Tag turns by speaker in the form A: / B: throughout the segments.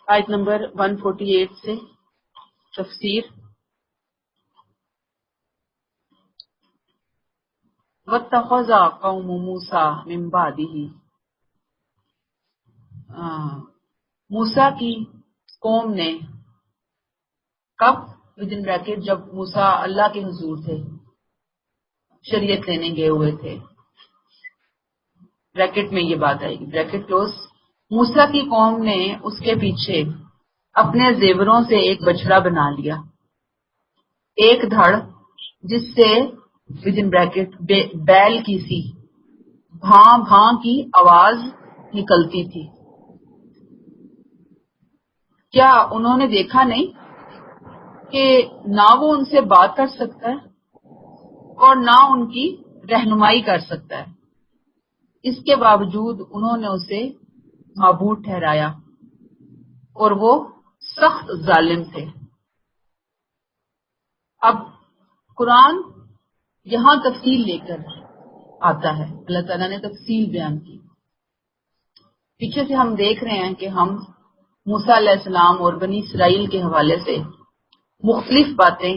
A: آیت نمبر 148 سے تفسیر. وَاتَّخَذَ قَوْمُ مُوسَىٰ مِن بَعْدِهِ، موسیٰ کی قوم نے کب ودن بریکٹ جب موسیٰ اللہ کے حضور تھے، شریعت لینے گئے ہوئے تھے، بریکٹ میں یہ بات آئے گی، بریکٹ کلوز. موسیٰ کی قوم نے اس کے پیچھے اپنے زیوروں سے ایک بچڑا بنا لیا، ایک دھڑ جس سے ودن بریکٹ بیل کی سی بھاں بھاں کی آواز نکلتی تھی. کیا انہوں نے دیکھا نہیں کہ نہ وہ ان سے بات کر سکتا ہے اور نہ ان کی رہنمائی کر سکتا ہے؟ اس کے باوجود انہوں نے اسے معبود ٹھہرایا اور وہ سخت ظالم تھے. اب قرآن یہاں تفصیل لے کر آتا ہے، اللہ تعالیٰ نے تفصیل بیان کی. پیچھے سے ہم دیکھ رہے ہیں کہ ہم موسیٰ علیہ السلام اور بنی اسرائیل کے حوالے سے مختلف باتیں،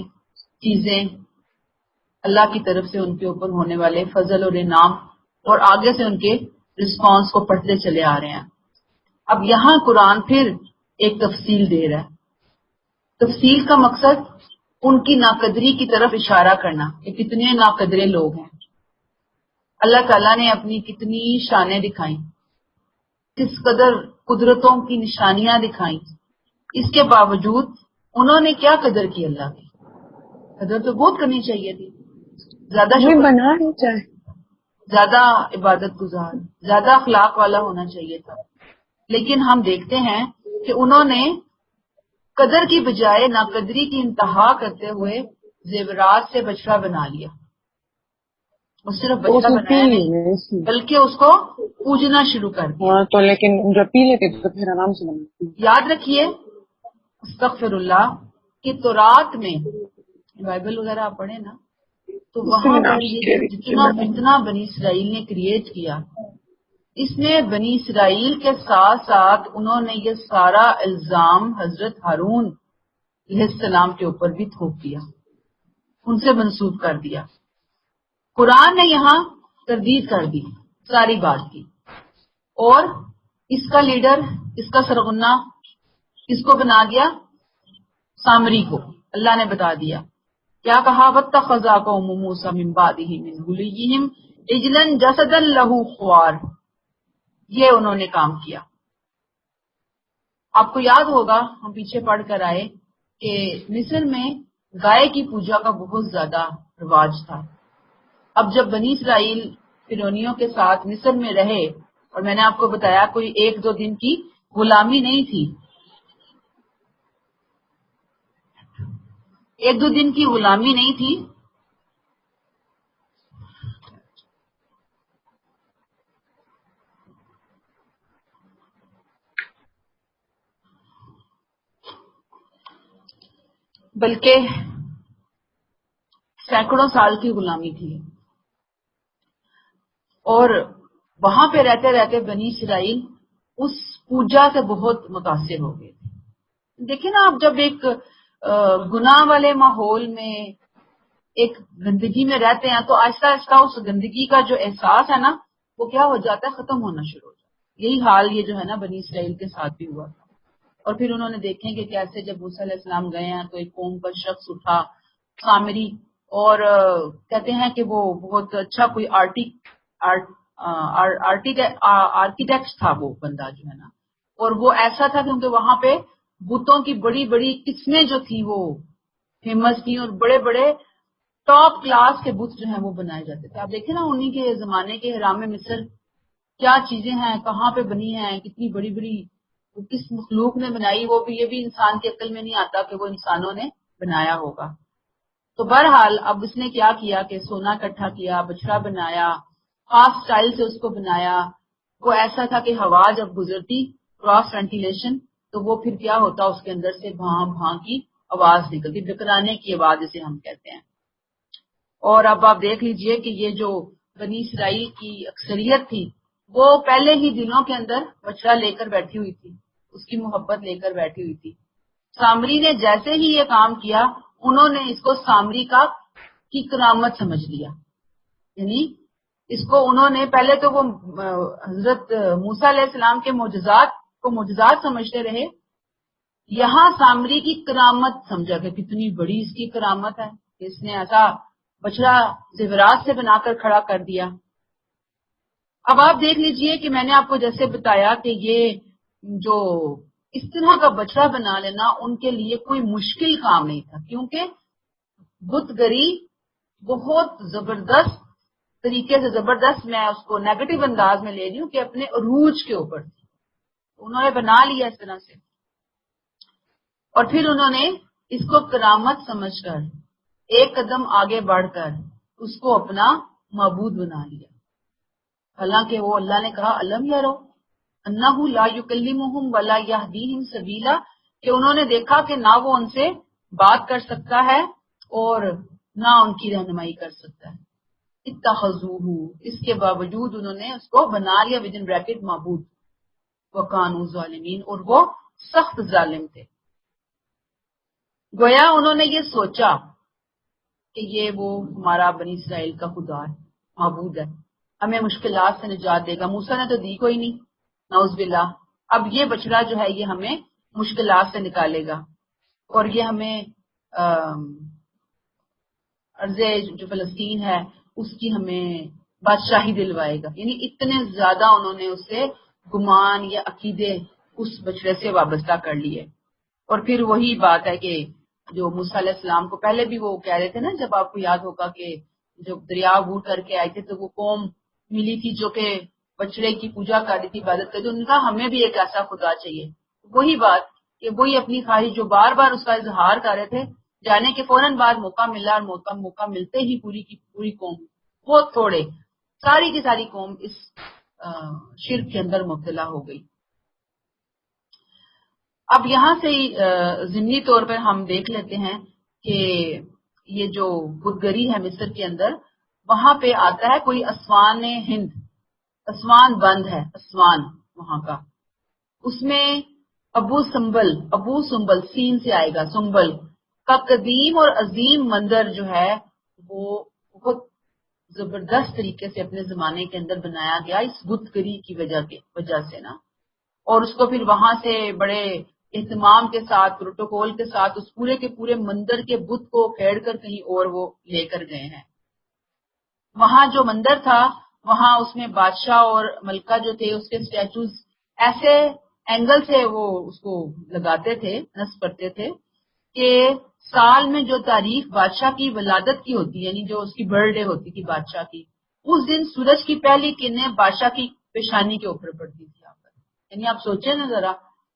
A: چیزیں، اللہ کی طرف سے ان کے اوپر ہونے والے فضل اور انعام اور آگے سے ان کے رسپانس کو پڑھتے چلے آ رہے ہیں. اب یہاں قرآن پھر ایک تفصیل دے رہا ہے. تفصیل کا مقصد ان کی ناقدری کی طرف اشارہ کرنا کہ کتنے ناقدرے لوگ ہیں. اللہ تعالیٰ نے اپنی کتنی شانیں دکھائیں، کس قدر قدرتوں کی نشانیاں دکھائیں، اس کے باوجود انہوں نے کیا قدر کی؟ اللہ کی قدر تو بہت کرنی چاہیے تھی، زیادہ شکر، زیادہ عبادت گزار، زیادہ اخلاق والا ہونا چاہیے تھا. لیکن ہم دیکھتے ہیں کہ انہوں نے قدر کی بجائے ناقدری کی انتہا کرتے ہوئے زیورات سے بچڑا بنا لیا. وہ صرف بچڑا بنایا نہیں بلکہ اس کو پوجنا شروع کر دیا.
B: تو لیکن جب پی لیتے تو پھر آرام سے بنا.
A: یاد رکھیے استغفر اللہ کہ تورات میں بائبل وغیرہ آپ پڑھیں نا تو وہاں پر جتنا فتنہ بنی اسرائیل نے کریٹ کیا، اس میں بنی اسرائیل کے ساتھ ساتھ انہوں نے یہ سارا الزام حضرت ہارون علیہ السلام کے اوپر بھی تھوپ دیا، ان سے منسوب کر دیا. قرآن نے یہاں تردید کر دی ساری بات کی، اور اس کا لیڈر، اس کا سرغنہ کس کو بنا دیا؟ سامری کو. اللہ نے بتا دیا کیا کہا؟ وَاتَّخَذَ قَوْمُ مُوسَىٰ مِن بَعْدِهِ مِنْ حُلِيِّهِمْ عِجْلًا جَسَدًا لَهُ خُوَارٌ. یہ انہوں نے کام کیا. آپ کو یاد ہوگا ہم پیچھے پڑھ کر آئے کہ مصر میں گائے کی پوجا کا بہت زیادہ رواج تھا. اب جب بنی اسرائیل فرعونیوں کے ساتھ مصر میں رہے، اور میں نے آپ کو بتایا کوئی 1-2 دن کی غلامی نہیں تھی، 1-2 دن کی غلامی نہیں تھی، بلکہ سینکڑوں سال کی غلامی تھی. اور وہاں پہ رہتے رہتے بنی اسرائیل اس پوجا سے بہت متاثر ہو گئے. دیکھیں نا، آپ جب ایک گناہ والے ماحول میں، ایک گندگی میں رہتے ہیں تو آہستہ آہستہ اس گندگی کا جو احساس ہے نا وہ کیا ہو جاتا ہے؟ ختم ہونا شروع ہو جاتا ہے. یہی حال یہ جو ہے نا بنی اسرائیل کے ساتھ بھی ہوا تھا. اور پھر انہوں نے دیکھیں کہ کیسے جب موسیٰ علیہ السلام گئے ہیں تو ایک قوم کا شخص اٹھا، سامری، اور کہتے ہیں کہ وہ بہت اچھا کوئی آرکیٹیکٹ تھا وہ بندہ جو ہے نا. اور وہ ایسا تھا کیونکہ وہاں پہ بتوں کی بڑی بڑی قسمیں جو تھی وہ فیمس تھی، اور بڑے بڑے ٹاپ کلاس کے بت جو ہیں وہ بنائے جاتے تھے. آپ دیکھیں نا انہی کے زمانے کے حرام مصر کیا چیزیں ہیں، کہاں پہ بنی ہیں، کتنی بڑی بڑی، کس مخلوق نے بنائی، وہ بھی، یہ بھی انسان کی عقل میں نہیں آتا کہ وہ انسانوں نے بنایا ہوگا. تو بہرحال اب اس نے کیا کیا کہ سونا اکٹھا کیا، بچڑا بنایا، خاص سٹائل سے اس کو بنایا. وہ ایسا تھا کہ ہوا جب گزرتی، کراس وینٹیلیشن، تو وہ پھر کیا ہوتا، اس کے اندر سے بھاں بھاں کی آواز نکلتی، ڈکرانے کی آواز جسے ہم کہتے ہیں. اور اب آپ دیکھ لیجئے کہ یہ جو بنی اسرائیل کی اکثریت تھی وہ پہلے ہی دلوں کے اندر بچڑا لے کر بیٹھی ہوئی تھی، اس کی محبت لے کر بیٹھی ہوئی تھی۔ سامری نے جیسے ہی یہ کام کیا انہوں نے اس کو سامری کی کرامت سمجھ لیا، یعنی اس کو انہوں نے پہلے تو وہ حضرت موسیٰ علیہ السلام کے معجزات سمجھتے رہے، یہاں سامری کی کرامت سمجھا کہ کتنی بڑی اس کی کرامت ہے، اس نے ایسا بچڑا زیورات سے بنا کر کھڑا کر دیا۔ اب آپ دیکھ لیجئے کہ میں نے آپ کو جیسے بتایا کہ یہ جو اس طرح کا بچڑا بنا لینا ان کے لیے کوئی مشکل کام نہیں تھا، کیونکہ بت گری بہت زبردست طریقے سے، زبردست میں اس کو نیگیٹو انداز میں لے رہی ہوں کہ اپنے عروج کے اوپر تھی، انہوں نے بنا لیا اس طرح سے، اور پھر انہوں نے اس کو کرامت سمجھ کر ایک قدم آگے بڑھ کر اس کو اپنا معبود بنا لیا، حالانکہ وہ اللہ نے کہا الم یرو انہ لا یکلمہم ولا یہدیہم سبیلا، کہ انہوں نے دیکھا کہ نہ وہ ان سے بات کر سکتا ہے اور نہ ان کی رہنمائی کر سکتا ہے۔ اتخذوہ، اس کے باوجود انہوں نے اس کو بنا لیا ودن بریکٹ معبود، وکانوا ظالمین، اور وہ سخت ظالم تھے۔ گویا انہوں نے یہ سوچا کہ یہ وہ ہمارا بنی اسرائیل کا خدا ہے، معبود ہے، ہمیں مشکلات سے نجات دے گا۔ موسیٰ نے تو دی کوئی نہیں، نعوذ باللہ، اب یہ بچڑا جو ہے یہ ہمیں مشکلات سے نکالے گا اور یہ ہمیں ارض جو فلسطین ہے اس کی ہمیں بادشاہی دلوائے گا، یعنی اتنے زیادہ انہوں نے اس سے گمان یا عقیدے اس بچڑے سے وابستہ کر لیے۔ اور پھر وہی بات ہے کہ جو موسیٰ علیہ السلام کو پہلے بھی وہ کہہ رہے تھے نا، جب آپ کو یاد ہوگا کہ جب دریا عبور کر کے آئے تھے تو وہ قوم ملی تھی جو کہ بچڑے کی پوجا کر رہی تھی، عبادت کر رہی تھی، ان کا ہمیں بھی ایک ایسا خدا چاہیے۔ وہی بات کہ وہی اپنی خواہش جو بار بار اس کا اظہار کر رہے تھے، جانے کے فوراً بعد موقع ملا، اور موقع ملتے ہی پوری کی پوری قوم، بہت تھوڑے، ساری کی ساری قوم اس شرک کے اندر مبتلا ہو گئی۔ اب یہاں سے ضمنی طور پر ہم دیکھ لیتے ہیں کہ یہ جو بت گری ہے مصر کے اندر، وہاں پہ آتا ہے کوئی اسوان ہند، اسوان بند ہے، اسوان وہاں کا، اس میں ابو سمبل سین سے آئے گا، سمبل کا قدیم اور عظیم مندر جو ہے وہ بہت زبردست طریقے سے اپنے زمانے کے اندر بنایا گیا اس بت گری کی وجہ سے نا، اور اس کو پھر وہاں سے بڑے اہتمام کے ساتھ، پروٹوکول کے ساتھ اس پورے کے پورے مندر کے بت کو پھیڑ کر کہیں اور وہ لے کر گئے ہیں۔ وہاں جو مندر تھا وہاں اس میں بادشاہ اور ملکہ جو تھے اس کے سٹیچوز ایسے اینگل سے وہ اس کو لگاتے تھے، نصب کرتے تھے کہ سال میں جو تاریخ بادشاہ کی ولادت کی ہوتی، یعنی جو اس کی برتھ ڈے ہوتی تھی بادشاہ کی، اس دن سورج کی پہلی کرنیں بادشاہ کی پیشانی کے اوپر پڑتی تھی۔ یعنی آپ سوچیں نا ذرا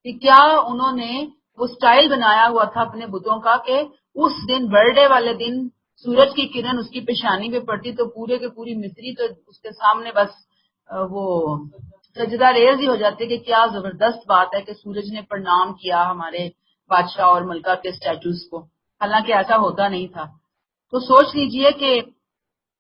A: کہ کیا انہوں نے وہ سٹائل بنایا ہوا تھا اپنے بتوں کا کہ اس دن برتھ ڈے والے دن سورج کی کرن اس کی پیشانی پہ پڑتی تو پورے کے پوری مصری تو اس کے سامنے بس وہ سجدہ ریز ہی ہو جاتے کہ کیا زبردست بات ہے کہ سورج نے پرنام کیا ہمارے بادشاہ اور ملکہ کے سٹیچوز کو، حالانکہ ایسا ہوتا نہیں تھا۔ تو سوچ لیجئے کہ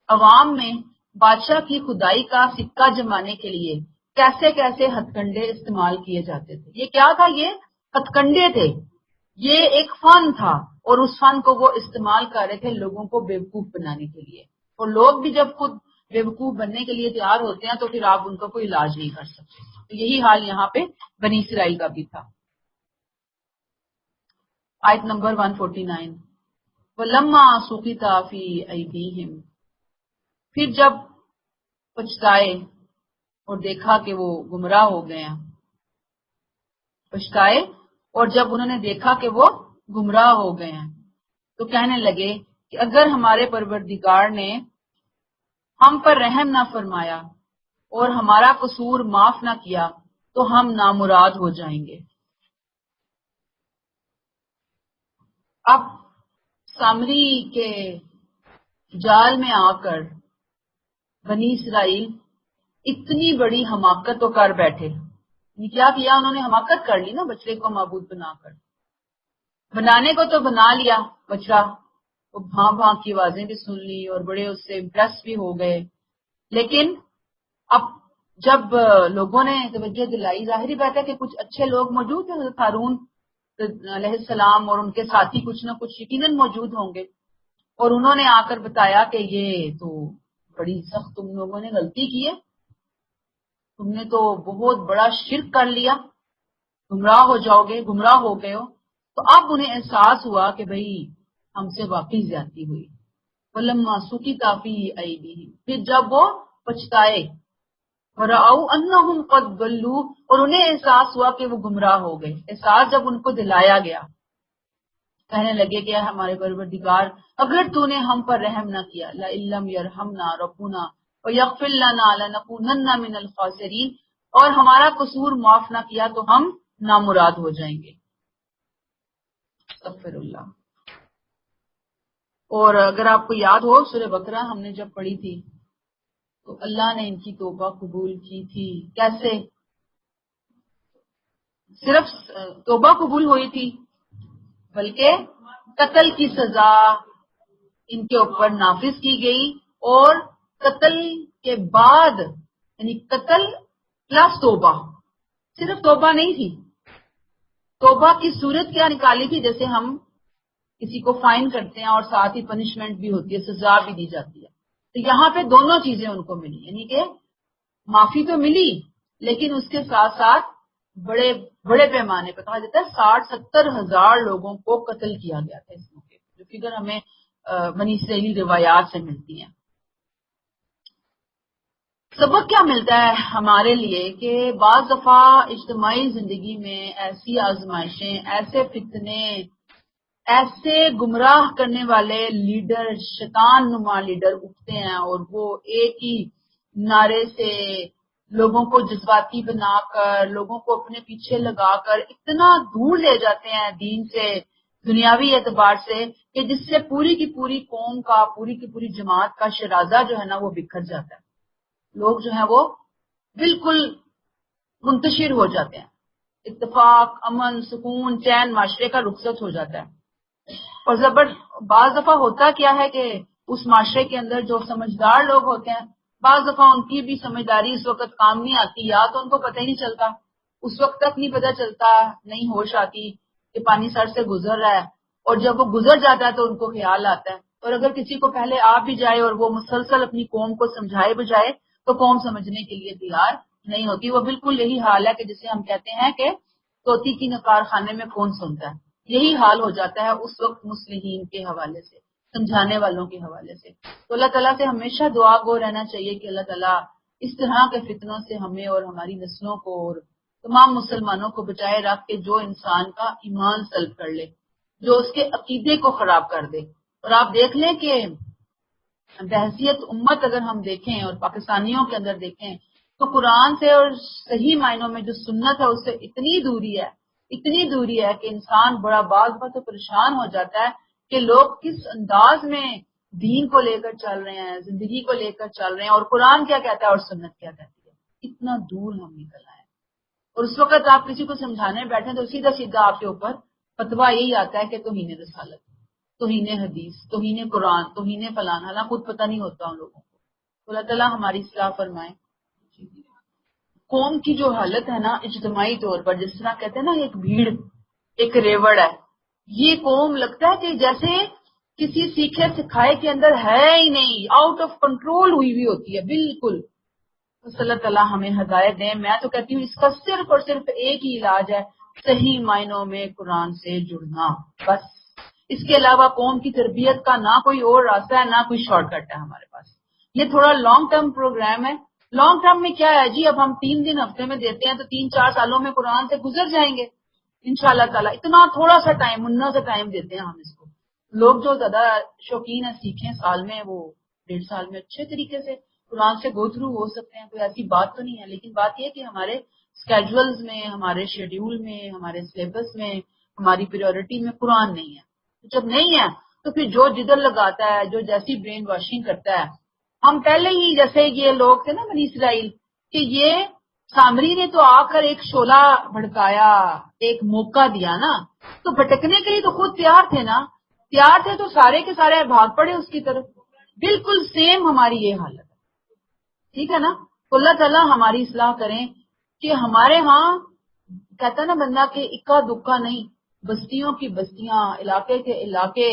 A: عوام میں بادشاہ کی خدائی کا سکہ جمانے کے لیے کیسے کیسے ہتھ کنڈے استعمال کیے جاتے تھے۔ یہ کیا تھا؟ یہ ہتھ کنڈے تھے، یہ ایک فن تھا، اور اس فن کو وہ استعمال کر رہے تھے لوگوں کو بیوقوف بنانے کے لیے، اور لوگ بھی جب خود بیوقوف بننے کے لیے تیار ہوتے ہیں تو پھر آپ ان کا کوئی علاج نہیں کر سکتے۔ تو یہی حال یہاں پہ بنی اسرائیل کا بھی تھا۔ آیت نمبر 149، وَلَمَّا سُقِطَ فِي أَيْدِيهِمْ، پھر جب پچھتائے اور دیکھا کہ وہ گمراہ ہو گئے ہیں، پچھتائے اور جب انہوں نے دیکھا کہ وہ گمراہ ہو گئے ہیں تو کہنے لگے کہ اگر ہمارے پروردگار نے ہم پر رحم نہ فرمایا اور ہمارا قصور معاف نہ کیا تو ہم نامراد ہو جائیں گے۔ اب سامری کے جال میں آ کر بنی اسرائیل اتنی بڑی حماقت تو کر بیٹھے، کیا کیا انہوں نے؟ حماقت کر لی نا بچڑے کو معبود بنا کر۔ بنانے کو تو بنا لیا بچڑا، وہ بھاں بھاں کی آوازیں بھی سن لی اور بڑے اس سے امپریس بھی ہو گئے، لیکن اب جب لوگوں نے توجہ دلائی، ظاہری بات ہے کہ کچھ اچھے لوگ موجود ہیں، حضرت ہارون علیہ السلام اور ان کے ساتھی کچھ نہ کچھ یقیناً موجود ہوں گے، اور انہوں نے آ کر بتایا کہ یہ تو بڑی سخت تم لوگوں نے غلطی کی ہے، تم نے تو بہت بڑا شرک کر لیا، گمراہ ہو جاؤ گے، گمراہ ہو گئے ہو۔ تو اب انہیں احساس ہوا کہ بھئی ہم سے واقعی زیادتی ہوئی، ولما سکت فی ایدیہم، پھر جب وہ پچھتائے، وَرَأَوْا أَنَّهُمْ قَدْ ضَلُّوا، اور انہیں احساس ہوا کہ وہ گمراہ ہو گئے، احساس جب ان کو دلایا گیا، کہنے لگے کہ ہمارے پروردگار اگر تو نے ہم پر رحم نہ کیا، لَئِن لَّمْ يَرْحَمْنَا رَبُّنَا وَيَغْفِرْ لَنَا لَنَكُونَنَّ مِنَ الْخَاسِرِينَ، اور ہمارا قصور معاف نہ کیا تو ہم نامراد ہو جائیں گے۔ استغفر اللہ۔ اور اگر آپ کو یاد ہو سورہ بقرہ ہم نے جب پڑھی تھی تو اللہ نے ان کی توبہ قبول کی تھی۔ کیسے؟ صرف توبہ قبول ہوئی تھی، بلکہ قتل کی سزا ان کے اوپر نافذ کی گئی، اور قتل کے بعد یعنی قتل پلس توبہ، صرف توبہ نہیں تھی، توبہ کی صورت کیا نکالی تھی؟ جیسے ہم کسی کو فائن کرتے ہیں اور ساتھ ہی پنشمنٹ بھی ہوتی ہے، سزا بھی دی جاتی ہے، تو یہاں پہ دونوں چیزیں ان کو ملی، یعنی کہ معافی تو ملی لیکن اس کے ساتھ ساتھ بڑے بڑے پیمانے پہ کہا جاتا ہے 60-70 ہزار لوگوں کو قتل کیا گیا تھا اس موقع پہ، جو فگر ہمیں بنی اسرائیلی روایات سے ملتی ہیں۔ سبق کیا ملتا ہے ہمارے لیے کہ بعض دفعہ اجتماعی زندگی میں ایسی آزمائشیں، ایسے فتنے، ایسے گمراہ کرنے والے لیڈر، شیطان نما لیڈر اٹھتے ہیں، اور وہ ایک ہی نعرے سے لوگوں کو جذباتی بنا کر، لوگوں کو اپنے پیچھے لگا کر اتنا دور لے جاتے ہیں دین سے، دنیاوی اعتبار سے، کہ جس سے پوری کی پوری قوم کا، پوری کی پوری جماعت کا شرازہ جو ہے نا وہ بکھر جاتا ہے، لوگ جو ہیں وہ بالکل منتشر ہو جاتے ہیں، اتفاق، امن، سکون، چین معاشرے کا رخصت ہو جاتا ہے۔ اور بعض دفعہ ہوتا کیا ہے کہ اس معاشرے کے اندر جو سمجھدار لوگ ہوتے ہیں، بعض دفعہ ان کی بھی سمجھداری اس وقت کام نہیں آتی، یا تو ان کو پتہ ہی نہیں چلتا، اس وقت تک نہیں پتہ چلتا، نہیں ہوش آتی کہ پانی سر سے گزر رہا ہے، اور جب وہ گزر جاتا ہے تو ان کو خیال آتا ہے، اور اگر کسی کو پہلے آ بھی جائے اور وہ مسلسل اپنی قوم کو سمجھائے بجائے تو قوم سمجھنے کے لیے تیار نہیں ہوتی۔ وہ بالکل یہی حال ہے کہ جسے ہم کہتے ہیں کہ طوطی کی نکار خانے میں کون سنتا ہے، یہی حال ہو جاتا ہے اس وقت مصلحین کے حوالے سے، سمجھانے والوں کے حوالے سے۔ تو اللہ تعالیٰ سے ہمیشہ دعا گو رہنا چاہیے کہ اللہ تعالیٰ اس طرح کے فتنوں سے ہمیں اور ہماری نسلوں کو اور تمام مسلمانوں کو بچائے رکھ کے جو انسان کا ایمان سلب کر لے، جو اس کے عقیدے کو خراب کر دے۔ اور آپ دیکھ لیں کہ بحثیت امت اگر ہم دیکھیں اور پاکستانیوں کے اندر دیکھیں تو قرآن سے اور صحیح معنوں میں جو سنت ہے اس سے اتنی دوری ہے کہ انسان بڑا بعض تو پریشان ہو جاتا ہے کہ لوگ کس انداز میں دین کو لے کر چل رہے ہیں، زندگی کو لے کر چل رہے ہیں، اور قرآن کیا کہتا ہے اور سنت کیا کہتی ہے، اتنا دور ہم نکل آئے۔ اور اس وقت آپ کسی کو سمجھانے بیٹھیں تو سیدھا سیدھا آپ کے اوپر فتویٰ یہی آتا ہے کہ توہین رسالت، توہین حدیث، توہین قرآن، توہین فلان، حالانکہ خود پتہ نہیں ہوتا ان لوگوں کو۔ تو اللہ تعالیٰ ہماری اصلاح فرمائے۔ قوم کی جو حالت ہے نا اجتماعی طور پر، جس طرح کہتے ہیں نا ایک بھیڑ، ایک ریوڑ ہے، یہ قوم لگتا ہے کہ جیسے کسی سیکھے سکھائے کے اندر ہے ہی نہیں، آؤٹ آف کنٹرول ہوئی ہوتی ہے بالکل۔ بس اللہ تعالیٰ ہمیں ہدایت دیں۔ میں تو کہتی ہوں اس کا صرف اور صرف ایک ہی علاج ہے، صحیح معنوں میں قرآن سے جڑنا، بس۔ اس کے علاوہ قوم کی تربیت کا نہ کوئی اور راستہ ہے، نہ کوئی شارٹ کٹ ہے ہمارے پاس۔ یہ تھوڑا لانگ ٹرم پروگرام ہے۔ لانگ ٹرم میں کیا ہے جی، اب ہم 3 دن ہفتے میں دیتے ہیں تو 3-4 سالوں میں قرآن سے گزر جائیں گے انشاءاللہ تعالیٰ۔ اتنا تھوڑا سا ٹائم، منا سا ٹائم دیتے ہیں ہم اس کو۔ لوگ جو زیادہ شوقین ہیں سیکھیں سال میں، وہ 1.5 سال میں اچھے طریقے سے قرآن سے گو تھرو ہو سکتے ہیں، کوئی ایسی بات تو نہیں ہے، لیکن بات یہ ہے کہ ہمارے اسکیجولز میں، ہمارے شیڈیول میں، ہمارے سلیبس میں، ہماری پریورٹی میں قرآن نہیں ہے۔ جب نہیں ہے تو پھر جو جدل لگاتا ہے، جو جیسی برین واشنگ کرتا ہے، ہم پہلے ہی جیسے یہ لوگ تھے نا بنی اسرائیل، کہ یہ سامری نے تو آ کر ایک شعلہ بھڑکایا، ایک موقع دیا نا، تو بھٹکنے کے لیے تو خود تیار تھے نا، تیار تھے تو سارے کے سارے بھاگ پڑے اس کی طرف۔ بالکل سیم ہماری یہ حالت ہے، ٹھیک ہے نا. تو اللہ تعالیٰ ہماری اصلاح کریں کہ ہمارے ہاں کہتا ہے نا بندہ کہ اکا دکا نہیں، بستیوں کی بستیاں، علاقے کے علاقے،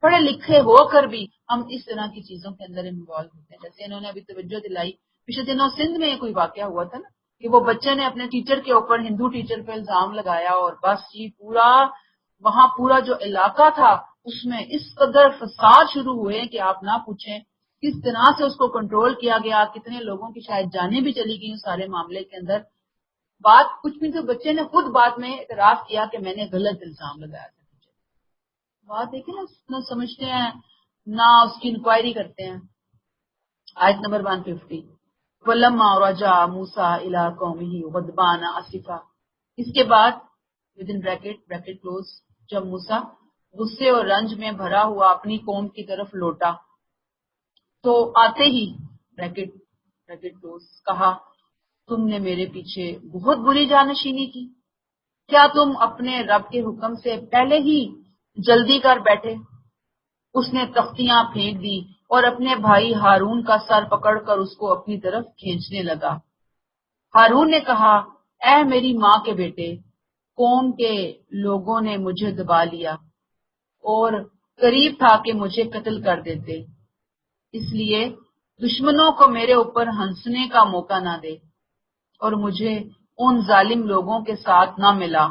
A: پڑھے لکھے ہو کر بھی ہم اس طرح کی چیزوں کے اندر انوالو ہوتے ہیں. جیسے انہوں نے ابھی توجہ دلائی، پچھلے دنوں سندھ میں کوئی واقعہ ہوا تھا نا کہ وہ بچے نے اپنے ٹیچر کے اوپر، ہندو ٹیچر پہ الزام لگایا، اور بس جی وہاں پورا جو علاقہ تھا اس میں اس قدر فساد شروع ہوئے کہ آپ نہ پوچھیں کس طرح سے اس کو کنٹرول کیا گیا، کتنے لوگوں کی شاید جانیں بھی چلی گئی اس سارے معاملے کے اندر. بات کچھ بھی تو بچے نے خود بعد میں اعتراف کیا کہ میں نے غلط الزام لگایا تھا. بات دیکھیں نا، نہ سمجھتے ہیں نہ اس کی انکوائری کرتے ہیں. آیت نمبر 150 وَلَمَّا رَجَعَ مُوسَىٰ إِلَىٰ قَوْمِهِ غَضْبَانَ آسِفًا. اس کے بعد ودن بریکٹ کلوز، جب موسیٰ غصے اور رنج میں بھرا ہوا اپنی قوم کی طرف لوٹا تو آتے ہی بریکٹ کلوز کہا، تم نے میرے پیچھے بہت بری جانشینی کی، کیا تم اپنے رب کے حکم سے پہلے ہی جلدی کر بیٹھے. اس نے تختیاں پھینک دی اور اپنے بھائی ہارون کا سر پکڑ کر اس کو اپنی طرف کھینچنے لگا. ہارون نے کہا، اے میری ماں کے بیٹے، قوم کے لوگوں نے مجھے دبا لیا اور قریب تھا کہ مجھے قتل کر دیتے، اس لیے دشمنوں کو میرے اوپر ہنسنے کا موقع نہ دے اور مجھے ان ظالم لوگوں کے ساتھ نہ ملا.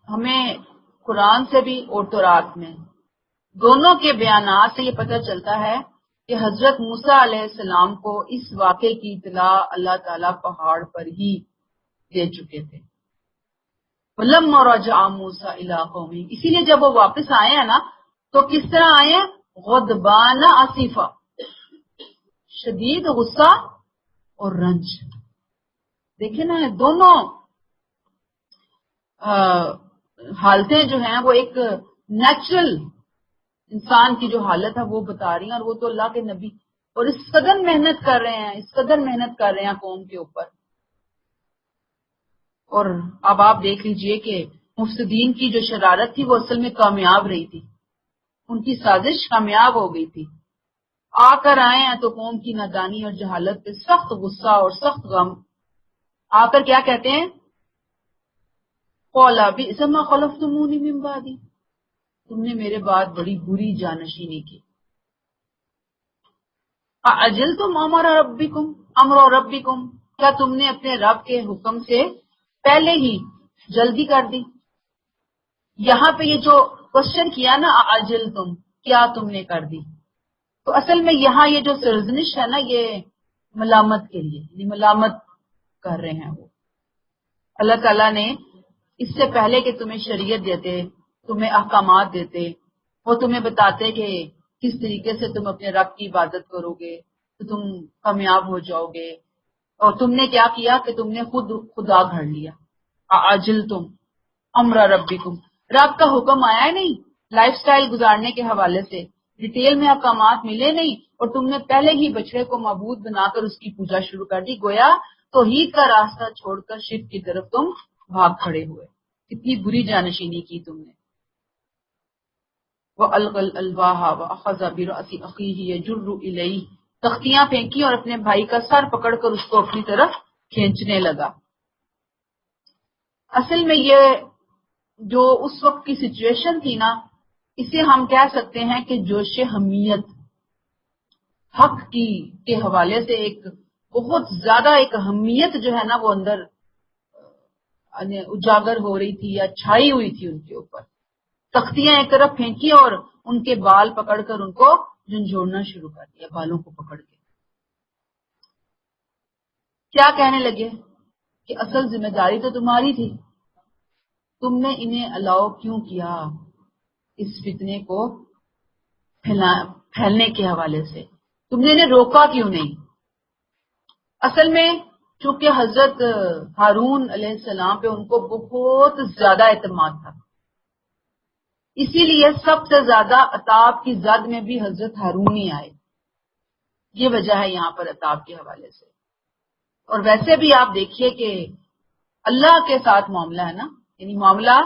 A: ہمیں قرآن سے بھی اور تورات میں دونوں کے بیانات سے یہ پتہ چلتا ہے کہ حضرت موسیٰ علیہ السلام کو اس واقعے کی اطلاع اللہ تعالیٰ پہاڑ پر ہی دے چکے تھے. وَلَمَّا رَجَعَ مُوسَىٰ إِلَىٰ قَوْمِهِ، اسی لیے جب وہ واپس آئے ہیں نا تو کس طرح آئے ہیں؟ غضبان آصفا، شدید غصہ اور رنج. دیکھیں نا دونوں حالتیں جو ہیں وہ ایک نیچرل انسان کی جو حالت ہے وہ بتا رہی ہیں، اور وہ تو اللہ کے نبی اور اس قدر محنت کر رہے ہیں قوم کے اوپر. اور اب آپ دیکھ لیجئے کہ مفسدین کی جو شرارت تھی وہ اصل میں کامیاب رہی تھی، ان کی سازش کامیاب ہو گئی تھی. آ کر آئے ہیں تو قوم کی نادانی اور جہالت پہ سخت غصہ اور سخت غم. آ کر کیا کہتے ہیں؟ قَالَ بِئْسَ مَا خَلَفْتُمُونِی مِن بَعْدِی، تم نے میرے بعد بڑی بری جانشینی کی. اَعَجِلْتُمْ أَمْرَ رَبِّکُمْ، کیا تم نے اپنے رب کے حکم سے پہلے ہی جلدی کر دی. یہاں پہ یہ جو کوشچن کیا نا اَعَجِلْتُمْ، کیا تم نے کر دی، تو اصل میں یہاں یہ جو سرزنش ہے نا یہ ملامت کے لیے، یعنی ملامت کر رہے ہیں. وہ اللہ تعالیٰ نے اس سے پہلے کہ تمہیں شریعت دیتے، تمہیں احکامات دیتے، وہ تمہیں بتاتے کہ کس طریقے سے تم اپنے رب کی عبادت کرو گے تو تم کامیاب ہو جاؤ گے، اور تم نے کیا کیا کہ تم نے خود خدا گھڑ لیا. اَعَجِلْتُمْ أَمْرَ رَبِّکُمْ، رب کا حکم آیا نہیں لائف سٹائل گزارنے کے حوالے سے، ڈیٹیل میں احکامات ملے نہیں، اور تم نے پہلے ہی بچڑے کو معبود بنا کر اس کی پوجا شروع کر دی. گویا توحید کا راستہ چھوڑ کر شرک کی طرف تم بھاگ کھڑے ہوئے. کتنی بری جانشینی کی تم نے. وَأَلْقَى الْأَلْوَاحَ وَأَخَذَ بِرَأْسِ أَخِيهِ يَجُرُّ إِلَيْهِ، تختیاں پھینکی اور اپنے بھائی کا سر پکڑ کر اس کو اپنی طرف کھینچنے لگا. اصل میں یہ جو اس وقت کی سچویشن تھی نا، اسے ہم کہہ سکتے ہیں کہ جوش حمیت، حق کی کے حوالے سے ایک بہت زیادہ ایک اہمیت جو ہے نا وہ اندر اجاگر ہو رہی تھی یا چھائی ہوئی تھی ان کے اوپر. تختیاں ایک طرف پھینکی اور ان کے بال پکڑ کر ان کو جھنجھوڑنا شروع کر دیا، بالوں کو پکڑ کے. کیا کہنے لگے کہ اصل ذمہ داری تو تمہاری تھی، تم نے انہیں الاؤ کیوں کیا اس فتنے کو پھیلنے کے حوالے سے، تم نے انہیں روکا کیوں نہیں. اصل میں چونکہ حضرت ہارون علیہ السلام پہ ان کو بہت زیادہ اعتماد تھا، اسی لیے سب سے زیادہ عتاب کی زد میں بھی حضرت ہارون ہی آئے. یہ وجہ ہے یہاں پر عتاب کے حوالے سے. اور ویسے بھی آپ دیکھیے کہ اللہ کے ساتھ معاملہ ہے نا، یعنی معاملہ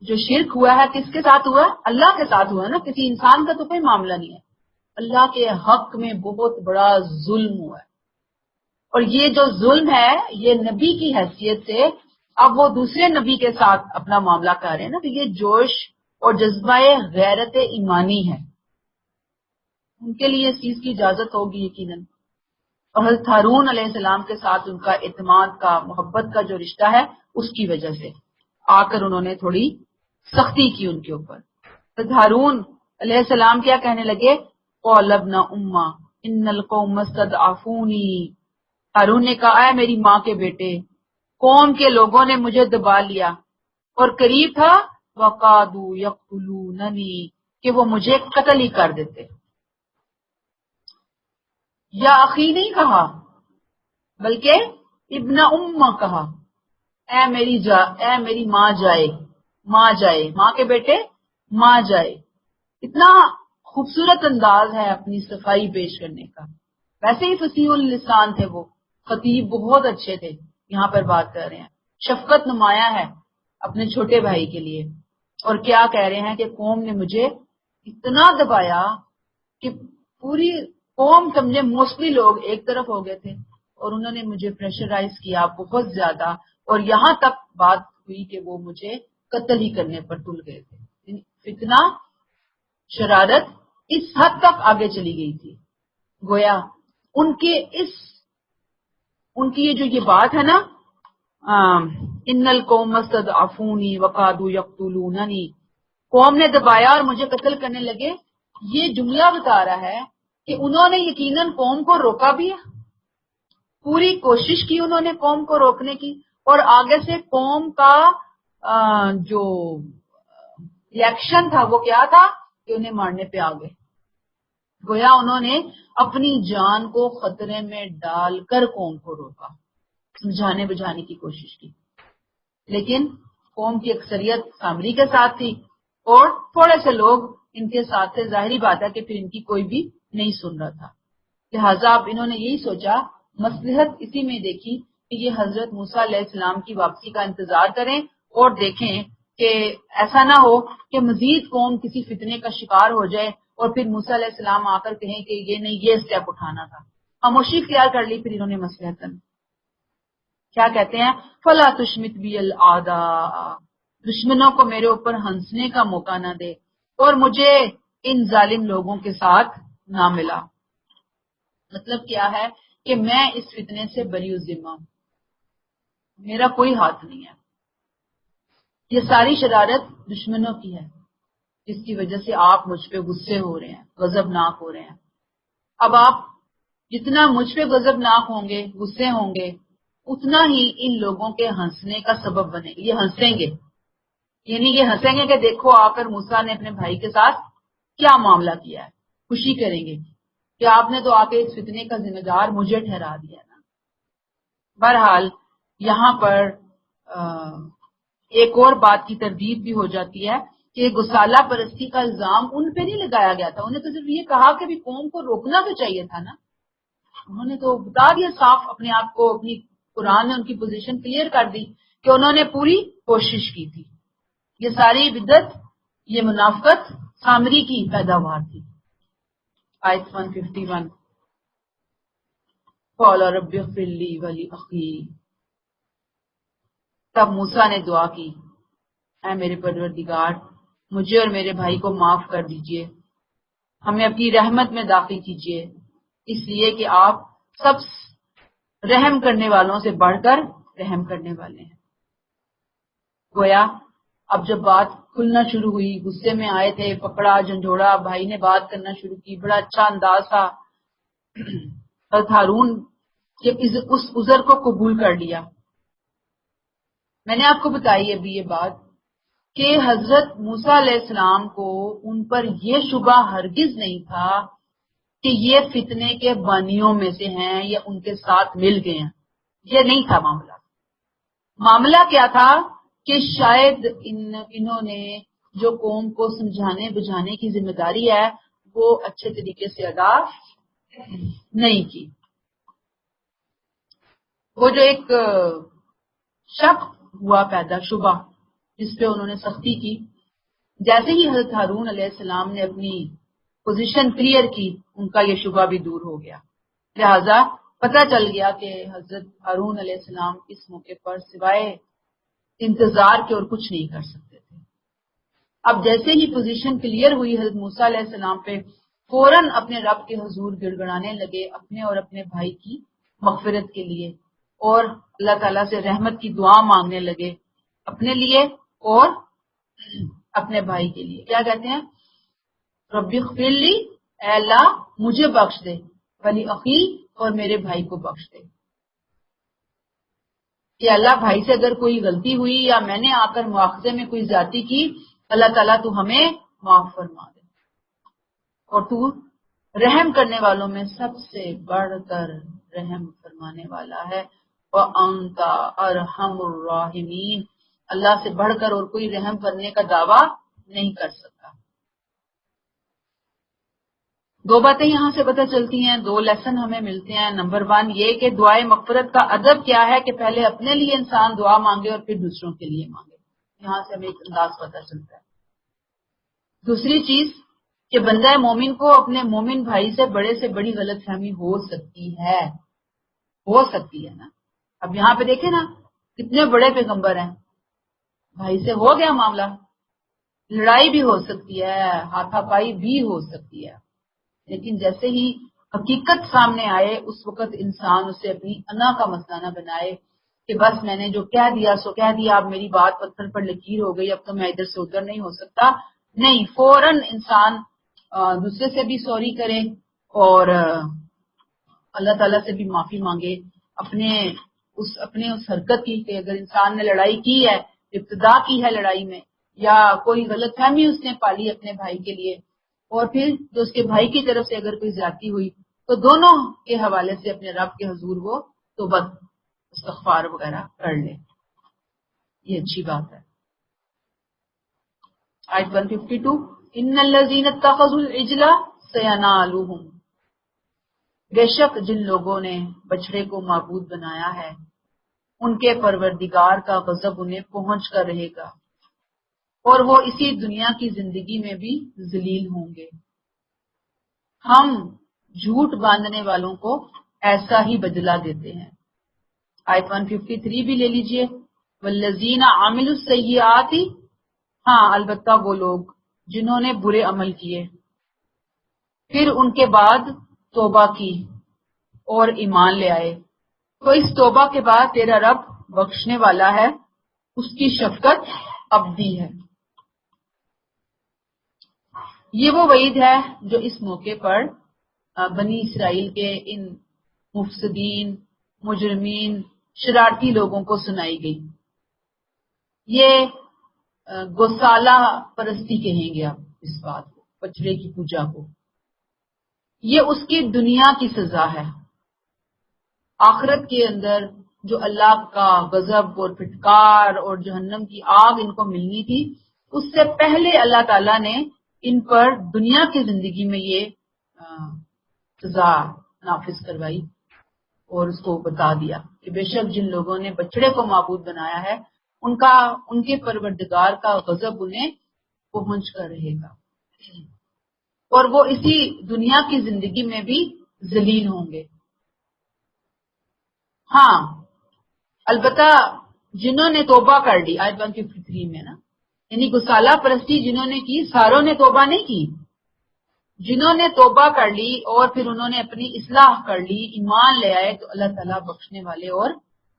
A: جو شرک ہوا ہے کس کے ساتھ ہوا؟ اللہ کے ساتھ ہوا نا، کسی انسان کا تو کوئی معاملہ نہیں ہے. اللہ کے حق میں بہت بڑا ظلم ہوا ہے، اور یہ جو ظلم ہے یہ نبی کی حیثیت سے اب وہ دوسرے نبی کے ساتھ اپنا معاملہ کر رہے ہیں نا، تو یہ جوش اور جذبہ غیرت ایمانی ہے، ان کے لیے اس چیز کی اجازت ہوگی یقیناً. اور حضرت ہارون علیہ السلام کے ساتھ ان کا اعتماد کا، محبت کا جو رشتہ ہے اس کی وجہ سے آ کر انہوں نے تھوڑی سختی کی ان کے اوپر. حضرت ہارون علیہ السلام کیا کہنے لگے؟ قال ابن امّا ان القوم استضعفونی. ہارون نے کہا اے میری ماں کے بیٹے، قوم کے لوگوں نے مجھے دبا لیا اور قریب تھا وقادوا یقتلوننی کہ وہ مجھے قتل ہی کر دیتے. یا اخی نہیں کہا بلکہ ابن امّا کہا، اے میری ماں جائے، ماں کے بیٹے ماں جائے. اتنا خوبصورت انداز ہے اپنی صفائی پیش کرنے کا. ویسے ہی فصیح اللسان تھے، وہ خطیب بہت اچھے تھے. یہاں پر بات کر رہے ہیں شفقت نمایاں ہے اپنے چھوٹے بھائی کے لیے، اور کیا کہہ رہے ہیں کہ قوم نے مجھے اتنا دبایا کہ پوری قوم سمجھے موسٹلی لوگ ایک طرف ہو گئے تھے، اور انہوں نے مجھے پریشرائز کیا بہت زیادہ، اور یہاں تک بات ہوئی کہ وہ مجھے قتل ہی کرنے پر تل گئے تھے. فتنہ شرارت اس حد تک آگے چلی گئی تھی. گویا ان کی یہ بات ہے نا، ان القوم استضعفونی وقادوا یقتلوننی، قوم نے دبایا اور مجھے قتل کرنے لگے. یہ جملہ بتا رہا ہے کہ انہوں نے یقیناً قوم کو روکا بھی ہے، پوری کوشش کی انہوں نے قوم کو روکنے کی، اور آگے سے قوم کا جو ریئیکشن تھا وہ کیا تھا کہ انہیں مارنے پہ آ گئے. گویا انہوں نے اپنی جان کو خطرے میں ڈال کر قوم کو روکا، سمجھانے بجھانے کی کوشش کی. لیکن قوم کی اکثریت سامری کے ساتھ تھی اور تھوڑے سے لوگ ان کے ساتھ تھے. ظاہری بات ہے کہ پھر ان کی کوئی بھی نہیں سن رہا تھا. لہٰذا اب انہوں نے یہی سوچا، مصلحت اسی میں دیکھی کہ یہ حضرت موسیٰ علیہ السلام کی واپسی کا انتظار کریں اور دیکھیں کہ ایسا نہ ہو کہ مزید قوم کسی فتنے کا شکار ہو جائے اور پھر موسیٰ علیہ السلام آ کر کہیں کہ یہ نہیں، یہ اسٹیپ اٹھانا تھا. خاموشی اختیار کر لی پھر انہوں نے مصلحتاً. کیا کہتے ہیں؟ فلا تشمت بی الاعداء، دشمنوں کو میرے اوپر ہنسنے کا موقع نہ دے اور مجھے ان ظالم لوگوں کے ساتھ نہ ملا. مطلب کیا ہے کہ میں اس فتنے سے بری ذمہ ہوں، میرا کوئی ہاتھ نہیں ہے. یہ ساری شرارت دشمنوں کی ہے جس کی وجہ سے آپ مجھ پہ غصے ہو رہے ہیں، غضبناک ہو رہے ہیں. اب آپ جتنا مجھ پہ غضبناک ہوں گے، غصے ہوں گے، اتنا ہی ان لوگوں کے ہنسنے کا سبب بنے گا. یہ ہنسیں گے، یعنی یہ ہنسیں گے کہ دیکھو آ کر موسیٰ نے اپنے بھائی کے ساتھ کیا معاملہ کیا ہے. خوشی کریں گے کہ آپ نے تو آ کے اس فتنے کا ذمہ دار مجھے ٹھہرا دیا نا. بہرحال یہاں پر ایک اور بات کی تردید بھی ہو جاتی ہے کہ گسالہ پرستی کا الزام ان پہ نہیں لگایا گیا تھا. انہیں تو صرف یہ کہا کہ بھی قوم کو روکنا تو چاہیے تھا نا. انہوں نے تو بتا دیا صاف اپنے آپ کو، اپنی قرآن نے ان کی پوزیشن کلیئر کر دی کہ انہوں نے پوری کوشش کی تھی. یہ ساری بدعت، یہ منافقت سامری کی پیداوار تھی. آیت 151 قال رب اغفر لی ولاخی. تب موسیٰ نے دعا کی، اے میرے پروردگار مجھے اور میرے بھائی کو معاف کر دیجئے، ہمیں اپنی رحمت میں داخل کیجئے، اس لیے کہ آپ سب رحم کرنے والوں سے بڑھ کر رحم کرنے والے ہیں. گویا اب جب بات کھلنا شروع ہوئی، غصے میں آئے تھے، پکڑا جھنجھوڑا، بھائی نے بات کرنا شروع کی، بڑا اچھا انداز تھا. حضرت ہارون کے اس عذر کو قبول کر لیا. میں نے آپ کو بتائی ابھی یہ بات کہ حضرت موسیٰ علیہ السلام کو ان پر یہ شبہ ہرگز نہیں تھا کہ یہ فتنے کے بانیوں میں سے ہیں یا ان کے ساتھ مل گئے ہیں. یہ نہیں تھا معاملہ. معاملہ کیا تھا کہ شاید انہوں نے جو قوم کو سمجھانے بجھانے کی ذمہ داری ہے وہ اچھے طریقے سے ادا نہیں کی. وہ جو ایک شک ہوا پیدا، شبہ، جس پہ انہوں نے سختی کی. جیسے ہی حضرت ہارون علیہ السلام نے اپنی پوزیشن کلیئر کی، ان کا یہ شبہ بھی دور ہو گیا. لہذا پتہ چل گیا کہ حضرت ہارون علیہ السلام اس موقع پر سوائے انتظار کے اور کچھ نہیں کر سکتے تھے. اب جیسے ہی پوزیشن کلیئر ہوئی، حضرت موسیٰ علیہ السلام پہ فوراً اپنے رب کے حضور گڑ گڑانے لگے، اپنے اور اپنے بھائی کی مغفرت کے لیے، اور اللہ تعالیٰ سے رحمت کی دعا مانگنے لگے اپنے لیے اور اپنے بھائی کے لیے. کیا کہتے ہیں؟ رب اغفر لی، اے اللہ مجھے بخش دے، ولی اخی اور میرے بھائی کو بخش دے. کہ اللہ بھائی سے اگر کوئی غلطی ہوئی یا میں نے آ کر مواخذے میں کوئی زیادتی کی، اللہ تعالیٰ تو ہمیں معاف فرما دے، اور تو رحم کرنے والوں میں سب سے بڑھ کر رحم فرمانے والا ہے. وَأَنْتَ أَرْحَمُ الرَّاحِمِينَ، اللہ سے بڑھ کر اور کوئی رحم کرنے کا دعویٰ نہیں کر سکتا. دو باتیں یہاں سے پتہ چلتی ہیں، دو لیسن ہمیں ملتے ہیں. نمبر 1 یہ کہ دعائے مغفرت کا ادب کیا ہے کہ پہلے اپنے لیے انسان دعا مانگے اور پھر دوسروں کے لیے مانگے. یہاں سے ہمیں ایک انداز پتہ چلتا ہے. دوسری چیز کہ بندہ مومن کو اپنے مومن بھائی سے بڑے سے بڑی غلط فہمی ہو سکتی ہے نا. اب یہاں پہ دیکھیں نا، کتنے بڑے پیغمبر ہیں، بھائی سے ہو گیا معاملہ، لڑائی بھی ہو سکتی ہے، ہاتھا پائی بھی ہو سکتی ہے، لیکن جیسے ہی حقیقت سامنے آئے اس وقت انسان اسے اپنی انا کا مسئلہ نہ بنائے کہ بس میں نے جو کہہ دیا سو کہہ دیا، اب میری بات پتھر پر لکیر ہو گئی، اب تو میں ادھر سے ادھر نہیں ہو سکتا. نہیں، فوراً انسان دوسرے سے بھی سوری کرے اور اللہ تعالیٰ سے بھی معافی مانگے اپنے اس حرکت کی کہ اگر انسان نے لڑائی کی ہے، ابتدا کی ہے لڑائی میں، یا کوئی غلط فہمی اس نے پالی اپنے بھائی کے لیے، اور پھر جو اس کے بھائی کی طرف سے اگر کوئی زیادتی ہوئی تو دونوں کے حوالے سے اپنے رب کے حضور وہ توبہ استغفار وغیرہ کر لے. یہ اچھی بات ہے. آیت 152 ان الذین اتخذوا العجل سینالہم، بے شک جن لوگوں نے بچڑے کو معبود بنایا ہے ان کے پروردگار کا غضب انہیں پہنچ کر رہے گا، اور وہ اسی دنیا کی زندگی میں بھی ذلیل ہوں گے. ہم جھوٹ باندھنے والوں کو ایسا ہی بدلہ دیتے ہیں. آیت 153 بھی لے لیجئے. والذین عملوا السیئات، ہاں البتہ وہ لوگ جنہوں نے برے عمل کیے پھر ان کے بعد توبہ کی اور ایمان لے آئے، تو اس توبہ کے بعد تیرا رب بخشنے والا ہے، اس کی شفقت ابدی ہے. یہ وہ وعید ہے جو اس موقع پر بنی اسرائیل کے ان مفسدین، مجرمین، شرارتی لوگوں کو سنائی گئی. یہ گوسالہ پرستی کہیں گے آپ اس بات کو، بچڑے کی پوجا کو. یہ اس کی دنیا کی سزا ہے. آخرت کے اندر جو اللہ کا غضب اور پھٹکار اور جہنم کی آگ ان کو ملنی تھی، اس سے پہلے اللہ تعالیٰ نے ان پر دنیا کی زندگی میں یہ سزا نافذ کروائی اور اس کو بتا دیا کہ بے شک جن لوگوں نے بچڑے کو معبود بنایا ہے ان کے پروردگار کا غضب انہیں پہنچ کر رہے گا، اور وہ اسی دنیا کی زندگی میں بھی ذلیل ہوں گے. ہاں البتہ جنہوں نے توبہ کر لی، آیت 153 میں نا، یعنی گسالہ پرستی جنہوں نے کی، ساروں نے توبہ نہیں کی. جنہوں نے توبہ کر لی اور پھر انہوں نے اپنی اصلاح کر لی، ایمان لے آئے، تو اللہ تعالیٰ بخشنے والے اور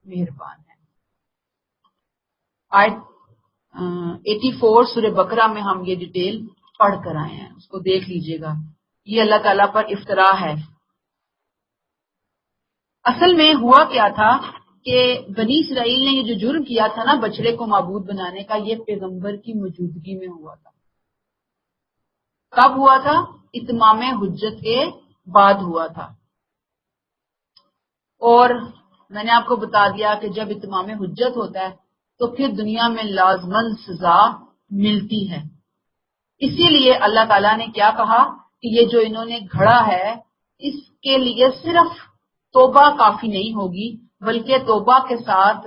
A: مہربان ہیں. آیت 84 سورہ بقرہ میں ہم یہ ڈیٹیل پڑھ کر آئے ہیں، اس کو دیکھ لیجئے گا. یہ اللہ تعالیٰ پر افتراء ہے. اصل میں ہوا کیا تھا کہ بنی اسرائیل نے یہ جو جرم کیا تھا نا بچڑے کو معبود بنانے کا، یہ پیغمبر کی موجودگی میں ہوا تھا. کب ہوا تھا؟ اتمام حجت کے بعد ہوا تھا. اور میں نے آپ کو بتا دیا کہ جب اتمام حجت ہوتا ہے تو پھر دنیا میں لازماً سزا ملتی ہے. اسی لیے اللہ تعالیٰ نے کیا کہا کہ یہ جو انہوں نے گھڑا ہے اس کے لیے صرف توبہ کافی نہیں ہوگی، بلکہ توبہ کے ساتھ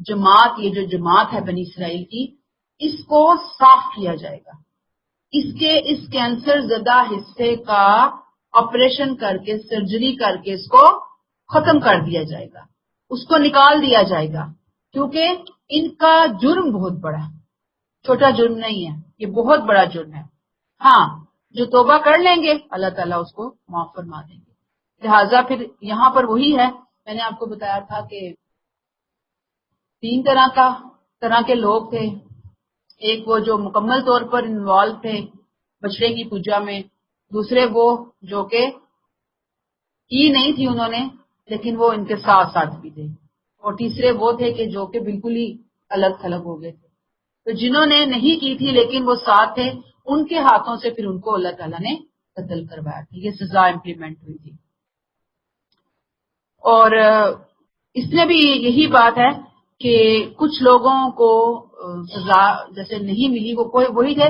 A: جماعت، یہ جو جماعت ہے بنی اسرائیل کی، اس کو صاف کیا جائے گا، اس کینسر زدہ حصے کا آپریشن کر کے، سرجری کر کے اس کو ختم کر دیا جائے گا، اس کو نکال دیا جائے گا، کیونکہ ان کا جرم بہت بڑا ہے، چھوٹا جرم نہیں ہے، یہ بہت بڑا جرم ہے۔ ہاں، جو توبہ کر لیں گے اللہ تعالیٰ اس کو معاف فرما دیں گے۔ لہٰذا پھر یہاں پر وہی ہے، میں نے آپ کو بتایا تھا کہ 3 طرح کے لوگ تھے۔ ایک وہ جو مکمل طور پر انوالو تھے بچڑے کی پوجا میں، دوسرے وہ جو کہ کی نہیں تھی انہوں نے لیکن وہ ان کے ساتھ ساتھ بھی تھے، اور تیسرے وہ تھے کہ جو کہ بالکل ہی الگ تھلگ ہو گئے تھے۔ تو جنہوں نے نہیں کی تھی لیکن وہ ساتھ تھے، ان کے ہاتھوں سے پھر ان کو اللہ تعالیٰ نے قتل کروایا تھا، یہ سزا امپلیمنٹ ہوئی تھی۔ اور اس میں بھی یہی بات ہے کہ کچھ لوگوں کو سزا جیسے نہیں ملی، وہ کوئی وہی تھے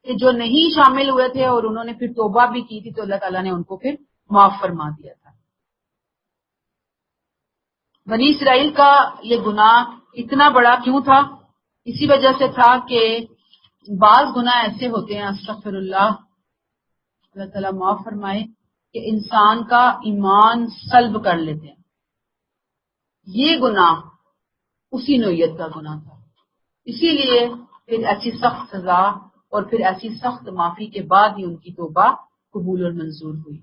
A: کہ جو نہیں شامل ہوئے تھے اور انہوں نے پھر توبہ بھی کی تھی، تو اللہ تعالیٰ نے ان کو پھر معاف فرما دیا تھا۔ بنی اسرائیل کا یہ گناہ اتنا بڑا کیوں تھا؟ اسی وجہ سے تھا کہ بعض گناہ ایسے ہوتے ہیں، استغفر اللہ تعالیٰ معاف فرمائے، کہ انسان کا ایمان سلب کر لیتے ہیں۔ یہ گناہ اسی نوعیت کا گناہ تھا، اسی لیے پھر ایسی سخت سزا اور پھر ایسی سخت معافی کے بعد ہی ان کی توبہ قبول اور منظور ہوئی۔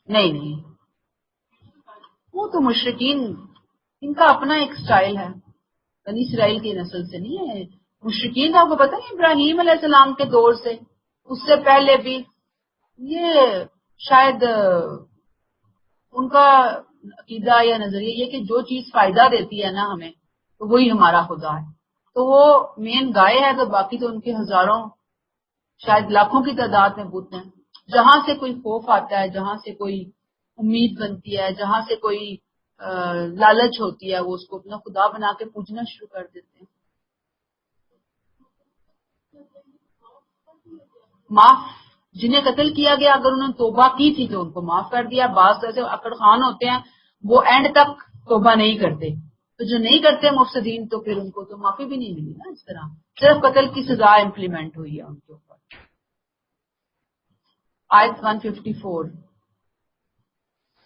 A: نہیں، وہ تو مشرکین، ان کا اپنا ایک سٹائل ہے، بنی اسرائیل کی نسل سے نہیں ہے۔ مشرکین آپ کو پتہ نہیں ابراہیم علیہ السلام کے دور سے، اس سے پہلے بھی، یہ شاید ان کا عقیدہ یا نظریہ یہ کہ جو چیز فائدہ دیتی ہے نا ہمیں، تو وہی ہمارا خدا ہے۔ تو وہ مین گائے ہے، تو باقی تو ان کے ہزاروں شاید لاکھوں کی تعداد میں بت ہیں۔ جہاں سے کوئی خوف آتا ہے، جہاں سے کوئی امید بنتی ہے، جہاں سے کوئی لالچ ہوتی ہے، وہ اس کو اپنا خدا بنا کے پوجنا شروع کر دیتے ہیں۔ معاف جنہیں قتل کیا گیا، اگر انہوں نے توبہ کی تھی تو ان کو معاف کر دیا۔ بعض ایسے اکڑ خان ہوتے ہیں، وہ اینڈ تک توبہ نہیں کرتے، تو جو نہیں کرتے مفسدین، تو پھر ان کو تو معافی بھی نہیں ملی نا۔ اس طرح صرف قتل کی سزا امپلیمنٹ ہوئی ہے ان کے اوپر۔ آیت 154،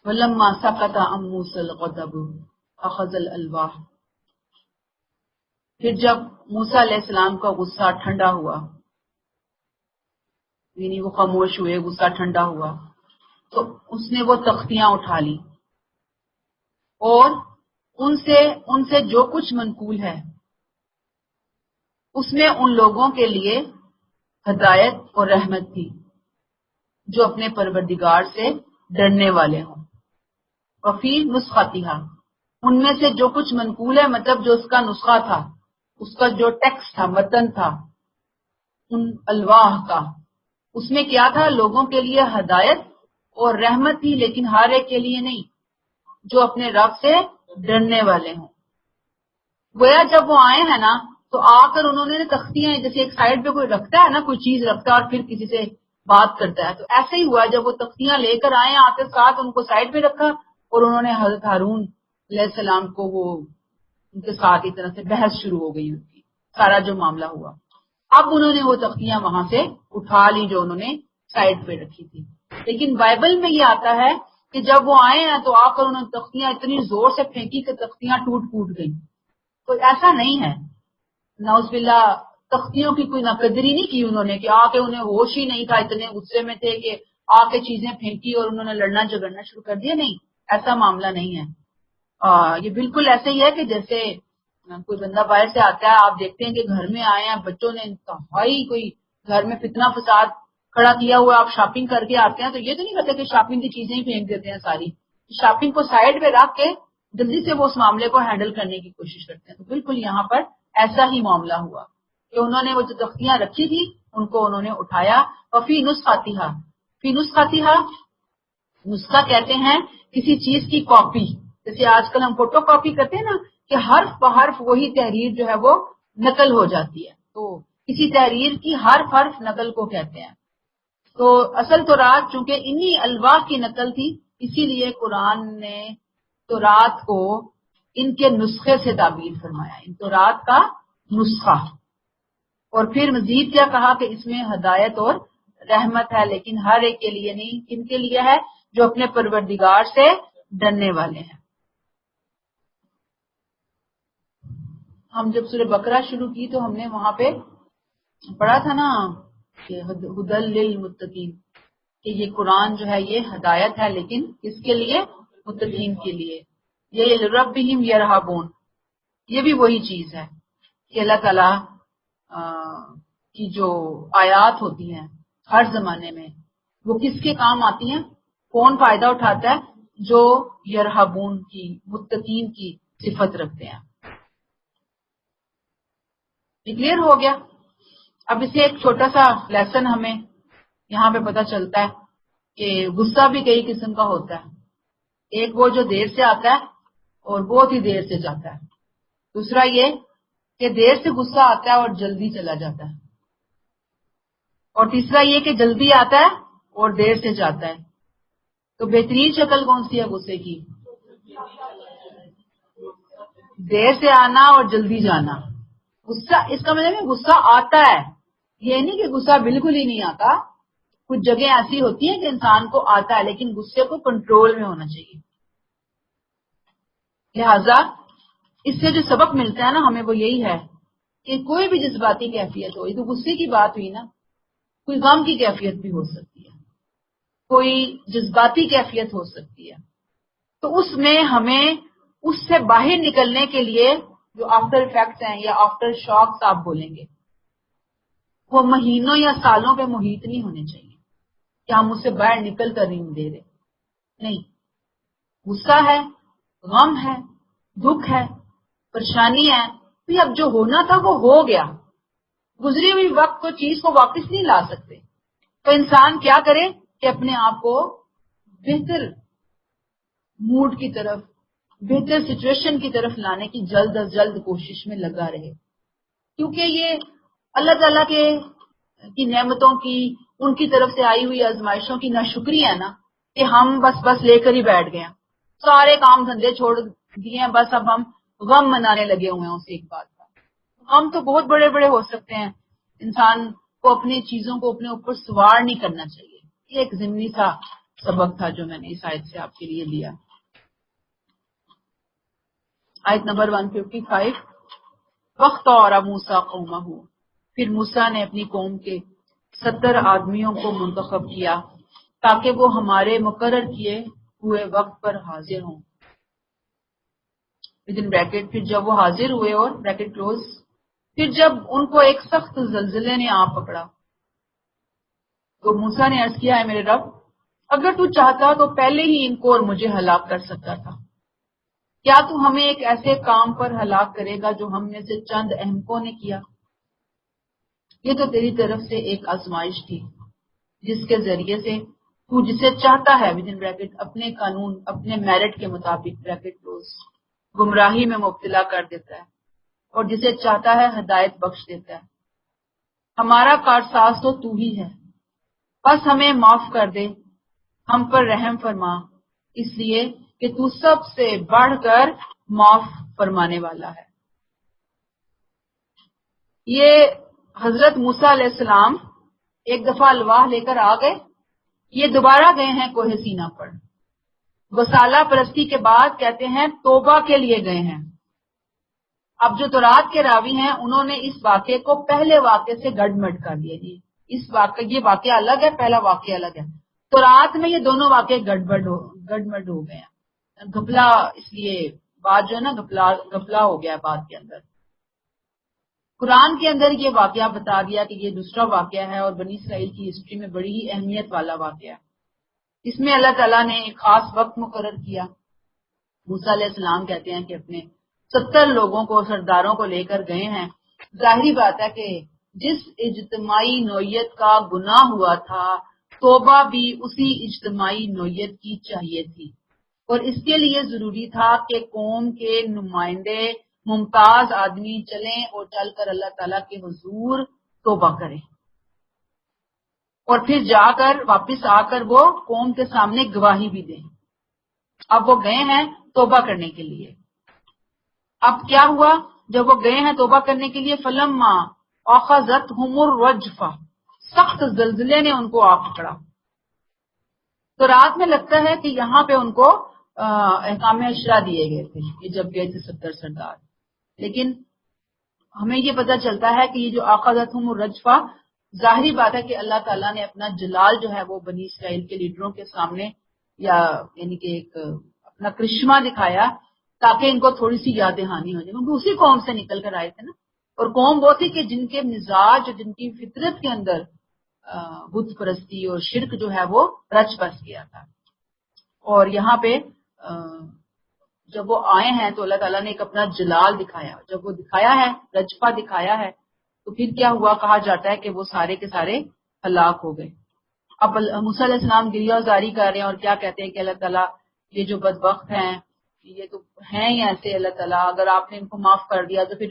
A: وَلَمَّا سَقَطَ عَن مُوسَى الْغَضَبُ أَخَذَ الْأَلْوَاحَ، پھر جب موسیٰ علیہ السلام کا غصہ ٹھنڈا ہوا، یعنی وہ خاموش ہوئے، غصہ ٹھنڈا ہوا، تو اس نے وہ تختیاں اٹھا لی اور ان سے جو کچھ منقول ہے اس میں ان لوگوں کے لیے ہدایت اور رحمت تھی جو اپنے پروردگار سے ڈرنے والے ہوں۔ وفی نسختہا، ان میں سے جو کچھ منقول ہے، مطلب جو اس کا نسخہ تھا، اس کا جو ٹیکسٹ تھا، متن تھا ان الواح کا، اس میں کیا تھا؟ لوگوں کے لیے ہدایت اور رحمت تھی، لیکن ہر ایک کے لیے نہیں، جو اپنے رب سے ڈرنے والے ہوں۔ گویا جب وہ آئے ہیں نا، تو آ کر انہوں نے تختیاں، جیسے ایک سائڈ پہ کوئی رکھتا ہے نا، کوئی چیز رکھتا ہے اور پھر کسی سے بات کرتا ہے، تو ایسے ہی ہوا، جب وہ تختیاں لے کر آئے آتے ساتھ ان کو سائڈ پہ رکھا اور انہوں نے حضرت ہارون علیہ السلام کو وہ ان کے ساتھ ایک طرح سے بحث شروع ہو گئی ان کی، سارا جو معاملہ ہوا۔ اب انہوں نے وہ تختیاں وہاں سے اٹھا لی جو انہوں نے سائڈ پہ رکھی تھی۔ لیکن بائبل میں یہ آتا ہے کہ جب وہ آئے ہیں تو آ کر انہوں نے تختیاں اتنی زور سے پھینکی کہ تختیاں ٹوٹ گئی۔ تو ایسا نہیں ہے، نعوذ باللہ، تختیوں کی کوئی ناقدری نہیں کی انہوں نے، کہ آ کے انہیں ہوش ہی نہیں تھا، اتنے غصے میں تھے کہ آ کے چیزیں پھینکی اور انہوں نے لڑنا جھگڑنا شروع کر دیا۔ نہیں، ایسا معاملہ نہیں ہے۔ یہ بالکل ایسے ہی ہے کہ جیسے کوئی بندہ باہر سے آتا ہے، آپ دیکھتے ہیں کہ گھر میں آئے ہیں، بچوں نے انتہائی کوئی گھر میں فتنہ فساد کھڑا کیا ہوا، آپ شاپنگ کر کے آتے ہیں تو یہ تو نہیں کرتے کہ شاپنگ کی چیزیں ہی پھینک دیتے ہیں ساری، شاپنگ کو سائڈ پہ رکھ کے جلدی سے وہ اس معاملے کو ہینڈل کرنے کی کوشش کرتے ہیں۔ تو بالکل یہاں پر ایسا ہی معاملہ ہوا کہ انہوں نے وہ جو تختیاں رکھی تھی ان کو انہوں نے اٹھایا۔ اور فی نسختہا، فی نسختہا، نسخہ کہتے ہیں کسی چیز کی کاپی، جیسے آج کل ہم فوٹو کاپی کرتے ہیں نا، کہ حرف بحرف وہی تحریر جو ہے وہ نقل ہو جاتی ہے، تو کسی تحریر کی حرف نقل کو کہتے ہیں۔ تو اصل تورات چونکہ انہی الواح کی نقل تھی، اسی لیے قرآن نے تورات کو ان کے نسخے سے تعبیر فرمایا، ان تورات کا نسخہ. اور پھر مزید کیا کہا کہ اس میں ہدایت اور رحمت ہے، لیکن ہر ایک کے لیے نہیں. کن کے لیے ہے؟ جو اپنے پروردگار سے ڈرنے والے ہیں. ہم جب سورہ بقرہ شروع کی تو ہم نے وہاں پہ پڑھا تھا نا کہ ہدی للمتقین، کہ یہ قرآن جو ہے یہ ہدایت ہے، لیکن کس کے لیے؟ متقین کے لیے. یہ لربہم یرہبون، یہ بھی وہی چیز ہے کہ اللہ تعالی کی جو آیات ہوتی ہیں ہر زمانے میں وہ کس کے کام آتی ہیں؟ کون فائدہ اٹھاتا ہے؟ جو یرہبون کی، متقین کی صفت رکھتے ہیں. کلیئر ہو گیا؟ اب اسے ایک چھوٹا سا لیسن ہمیں یہاں پہ پتہ چلتا ہے کہ غصہ بھی کئی قسم کا ہوتا ہے. ایک وہ جو دیر سے آتا ہے اور بہت ہی دیر سے جاتا ہے. دوسرا یہ کہ دیر سے غصہ آتا ہے اور جلدی چلا جاتا ہے. اور تیسرا یہ کہ جلدی آتا ہے اور دیر سے جاتا ہے. تو بہترین شکل کون سی ہے غصے کی؟ دیر سے آنا اور جلدی جانا. غصہ، اس کا مطلب ہے غصہ آتا ہے، یہ نہیں کہ غصہ بالکل ہی نہیں آتا. کچھ جگہ ایسی ہوتی ہیں کہ انسان کو آتا ہے، لیکن غصے کو کنٹرول میں ہونا چاہیے. لہذا اس سے جو سبق ملتا ہے نا ہمیں وہ یہی ہے کہ کوئی بھی جذباتی کیفیت ہو، یہ تو غصے کی بات ہوئی نا، کوئی غم کی کیفیت بھی ہو سکتی ہے، کوئی جذباتی کیفیت ہو سکتی ہے. تو اس میں ہمیں اس سے باہر نکلنے کے لیے جو آفٹر افیکٹس ہیں یا آفٹر شاکس آپ بولیں گے، وہ مہینوں یا سالوں پہ محیط نہیں ہونے چاہیے کہ ہم اس سے باہر نکل کر نہیں دے رہے. نہیں، غصہ ہے، غم ہے، دکھ ہے، پریشانی ہے، تو اب جو ہونا تھا وہ ہو گیا. گزری ہوئی وقت کو، چیز کو واپس نہیں لا سکتے. تو انسان کیا کرے کہ اپنے آپ کو بہتر موڈ کی طرف، بہتر سچویشن کی طرف لانے کی جلد از جلد کوشش میں لگا رہے. کیونکہ یہ اللہ تعالیٰ کی نعمتوں کی، ان کی طرف سے آئی ہوئی آزمائشوں کی ناشکری ہے نا کہ ہم بس لے کر ہی بیٹھ گئے ہیں، سارے کام دھندے چھوڑ دیے ہیں، بس اب ہم غم منانے لگے ہوئے ہیں اس ایک بات کا. غم تو بہت بڑے بڑے ہو سکتے ہیں، انسان کو اپنی چیزوں کو اپنے اوپر سوار نہیں کرنا چاہیے. یہ ایک ضمنی سا سبق تھا جو میں نے اس آیت سے آپ کے لیے لیا. آیت نمبر 155. وقت اور موسیٰ قومہ، پھر موسیٰ نے اپنی قوم کے 70 آدمیوں کو منتخب کیا تاکہ وہ ہمارے مقرر کیے ہوئے وقت پر حاضر ہوں. ودن بریکٹ، پھر جب وہ حاضر ہوئے، اور بریکٹ کلوز، پھر جب ان کو ایک سخت زلزلے نے آ پکڑا تو موسیٰ نے عرض کیا، ہے میرے رب، اگر تو چاہتا تو پہلے ہی ان کو اور مجھے ہلاک کر سکتا تھا. کیا تو ہمیں ایک ایسے کام پر ہلاک کرے گا جو ہم میں سے چند احمقوں نے کیا؟ یہ تو تیری طرف سے ایک آزمائش تھی جس کے ذریعے سے تو جسے چاہتا ہے ودن بریکٹ اپنے قانون، اپنے میرٹ کے مطابق بریکٹ کلوز، گمراہی میں مبتلا کر دیتا ہے، اور جسے چاہتا ہے ہدایت بخش دیتا ہے. ہمارا کارساز تو ہی ہے، بس ہمیں معاف کر دے، ہم پر رحم فرما، اس لیے کہ تو سب سے بڑھ کر معاف فرمانے والا ہے. یہ حضرت موسیٰ علیہ السلام ایک دفعہ الواح لے کر آ گئے، یہ دوبارہ گئے ہیں کوہ سینا پر. گوسالہ پرستی کے بعد کہتے ہیں توبہ کے لیے گئے ہیں. اب جو تورات کے راوی ہیں انہوں نے اس واقعے کو پہلے واقعے سے گڑمڑ کر دیا. یہ واقعہ الگ ہے، پہلا واقعہ الگ ہے. تورات میں یہ دونوں واقعے گڑبڑ ہو گئے ہیں. گھپلا، اس لیے بات جو ہے نا گھپلا ہو گیا بات کے اندر. قرآن کے اندر یہ واقعہ بتا دیا کہ یہ دوسرا واقعہ ہے، اور بنی اسرائیل کی ہسٹری میں بڑی ہی اہمیت والا واقعہ ہے. اس میں اللہ تعالیٰ نے ایک خاص وقت مقرر کیا. موسیٰ علیہ السلام کہتے ہیں کہ اپنے 70 لوگوں کو، سرداروں کو لے کر گئے ہیں. ظاہری بات ہے کہ جس اجتماعی نوعیت کا گناہ ہوا تھا، توبہ بھی اسی اجتماعی نوعیت کی چاہیے تھی، اور اس کے لیے ضروری تھا کہ قوم کے نمائندے، ممتاز آدمی چلیں اور چل کر اللہ تعالیٰ کے حضور توبہ کریں، اور پھر جا کر واپس آ کر وہ قوم کے سامنے گواہی بھی دیں. اب وہ گئے ہیں توبہ کرنے کے لیے. اب کیا ہوا جب وہ گئے ہیں توبہ کرنے کے لیے، فلما اخذتهم الرجفہ، سخت زلزلے نے ان کو آ پکڑا. تو رات میں لگتا ہے کہ یہاں پہ ان کو احکام عشرہ دیے گئے تھے یہ جب گئے تھے 70 سردار. لیکن ہمیں یہ پتہ چلتا ہے کہ یہ جو اخذتهم الرجفہ، ظاہری بات ہے کہ اللہ تعالیٰ نے اپنا جلال جو ہے وہ بنی اسرائیل کے لیڈروں کے سامنے، یا یعنی کہ ایک اپنا کرشمہ دکھایا تاکہ ان کو تھوڑی سی یاد دہانی ہو جائے، کیونکہ اسی قوم سے نکل کر آئے تھے نا. اور قوم وہ تھی کہ جن کے مزاج، جن کی فطرت کے اندر بت پرستی اور شرک جو ہے وہ رچ بس گیا تھا. اور یہاں پہ جب وہ آئے ہیں تو اللہ تعالیٰ نے ایک اپنا جلال دکھایا. جب وہ دکھایا ہے، رجفہ دکھایا ہے، تو پھر کیا ہوا؟ کہا جاتا ہے کہ وہ سارے کے سارے ہلاک ہو گئے. اب موسیٰ علیہ السلام گریہ زاری کر رہے ہیں اور کیا کہتے ہیں کہ اللہ تعالیٰ یہ جو بدبخت ہیں یہ تو ہیں ہی ایسے، اللہ تعالیٰ اگر آپ نے ان کو معاف کر دیا تو پھر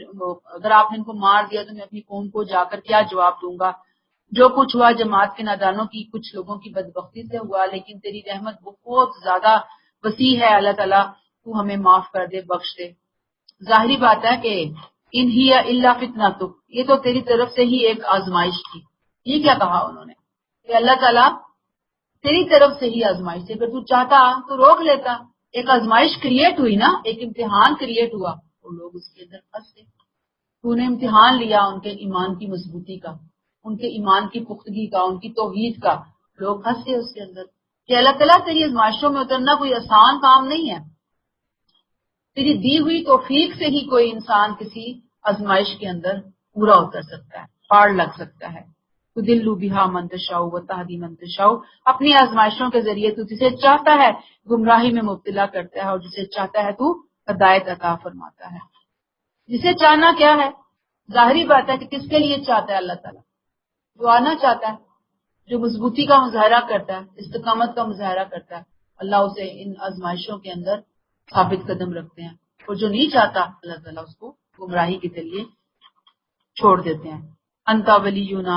A: اگر آپ نے ان کو مار دیا تو میں اپنی قوم کو جا کر کیا جواب دوں گا؟ جو کچھ ہوا جماعت کے نادانوں کی، کچھ لوگوں کی بدبختی سے ہوا، لیکن تیری رحمت بہت زیادہ وسیع ہے اللہ تعالیٰ، تو ہمیں معاف کر دے، بخش دے. ظاہری بات ہے کہ ان ہی الا فتنتک، یہ تو تیری طرف سے ہی ایک آزمائش تھی. یہ کیا کہا انہوں نے کہ اللہ تعالیٰ تیری طرف سے ہی آزمائش تھی، اگر تو چاہتا تو روک لیتا. ایک آزمائش کریٹ ہوئی نا، ایک امتحان کریٹ ہوا اور لوگ اس کے اندر پھنس گئے. تو نے امتحان لیا ان کے ایمان کی مضبوطی کا، ان کے ایمان کی پختگی کا، ان کی توحید کا، لوگ پھنس گئے اس کے اندر. کہ اللہ تعالیٰ تیری آزمائشوں میں اترنا کوئی آسان کام نہیں ہے. تیری دی ہوئی توفیق سے ہی کوئی انسان کسی آزمائش کے اندر پورا اتر سکتا ہے، پار لگ سکتا ہے. تو دلو بہا من تشاء و تہدی من تشاء، اپنی آزمائشوں کے ذریعے تو جسے چاہتا ہے گمراہی میں مبتلا کرتا ہے، اور جسے چاہتا ہے تو ہدایت عطا فرماتا ہے. جسے چاہنا کیا ہے؟ ظاہری بات ہے کہ کس کے لیے چاہتا ہے اللہ تعالیٰ؟ جو آنا چاہتا ہے، جو مضبوطی کا مظاہرہ کرتا ہے، استقامت کا مظاہرہ کرتا ہے، اللہ اسے ان آزمائشوں کے اندر ثابت قدم رکھتے ہیں. اور جو نہیں چاہتا اللہ تعالیٰ اس کو گمراہی کے ذریعے چھوڑ دیتے ہیں. انتا ولینا،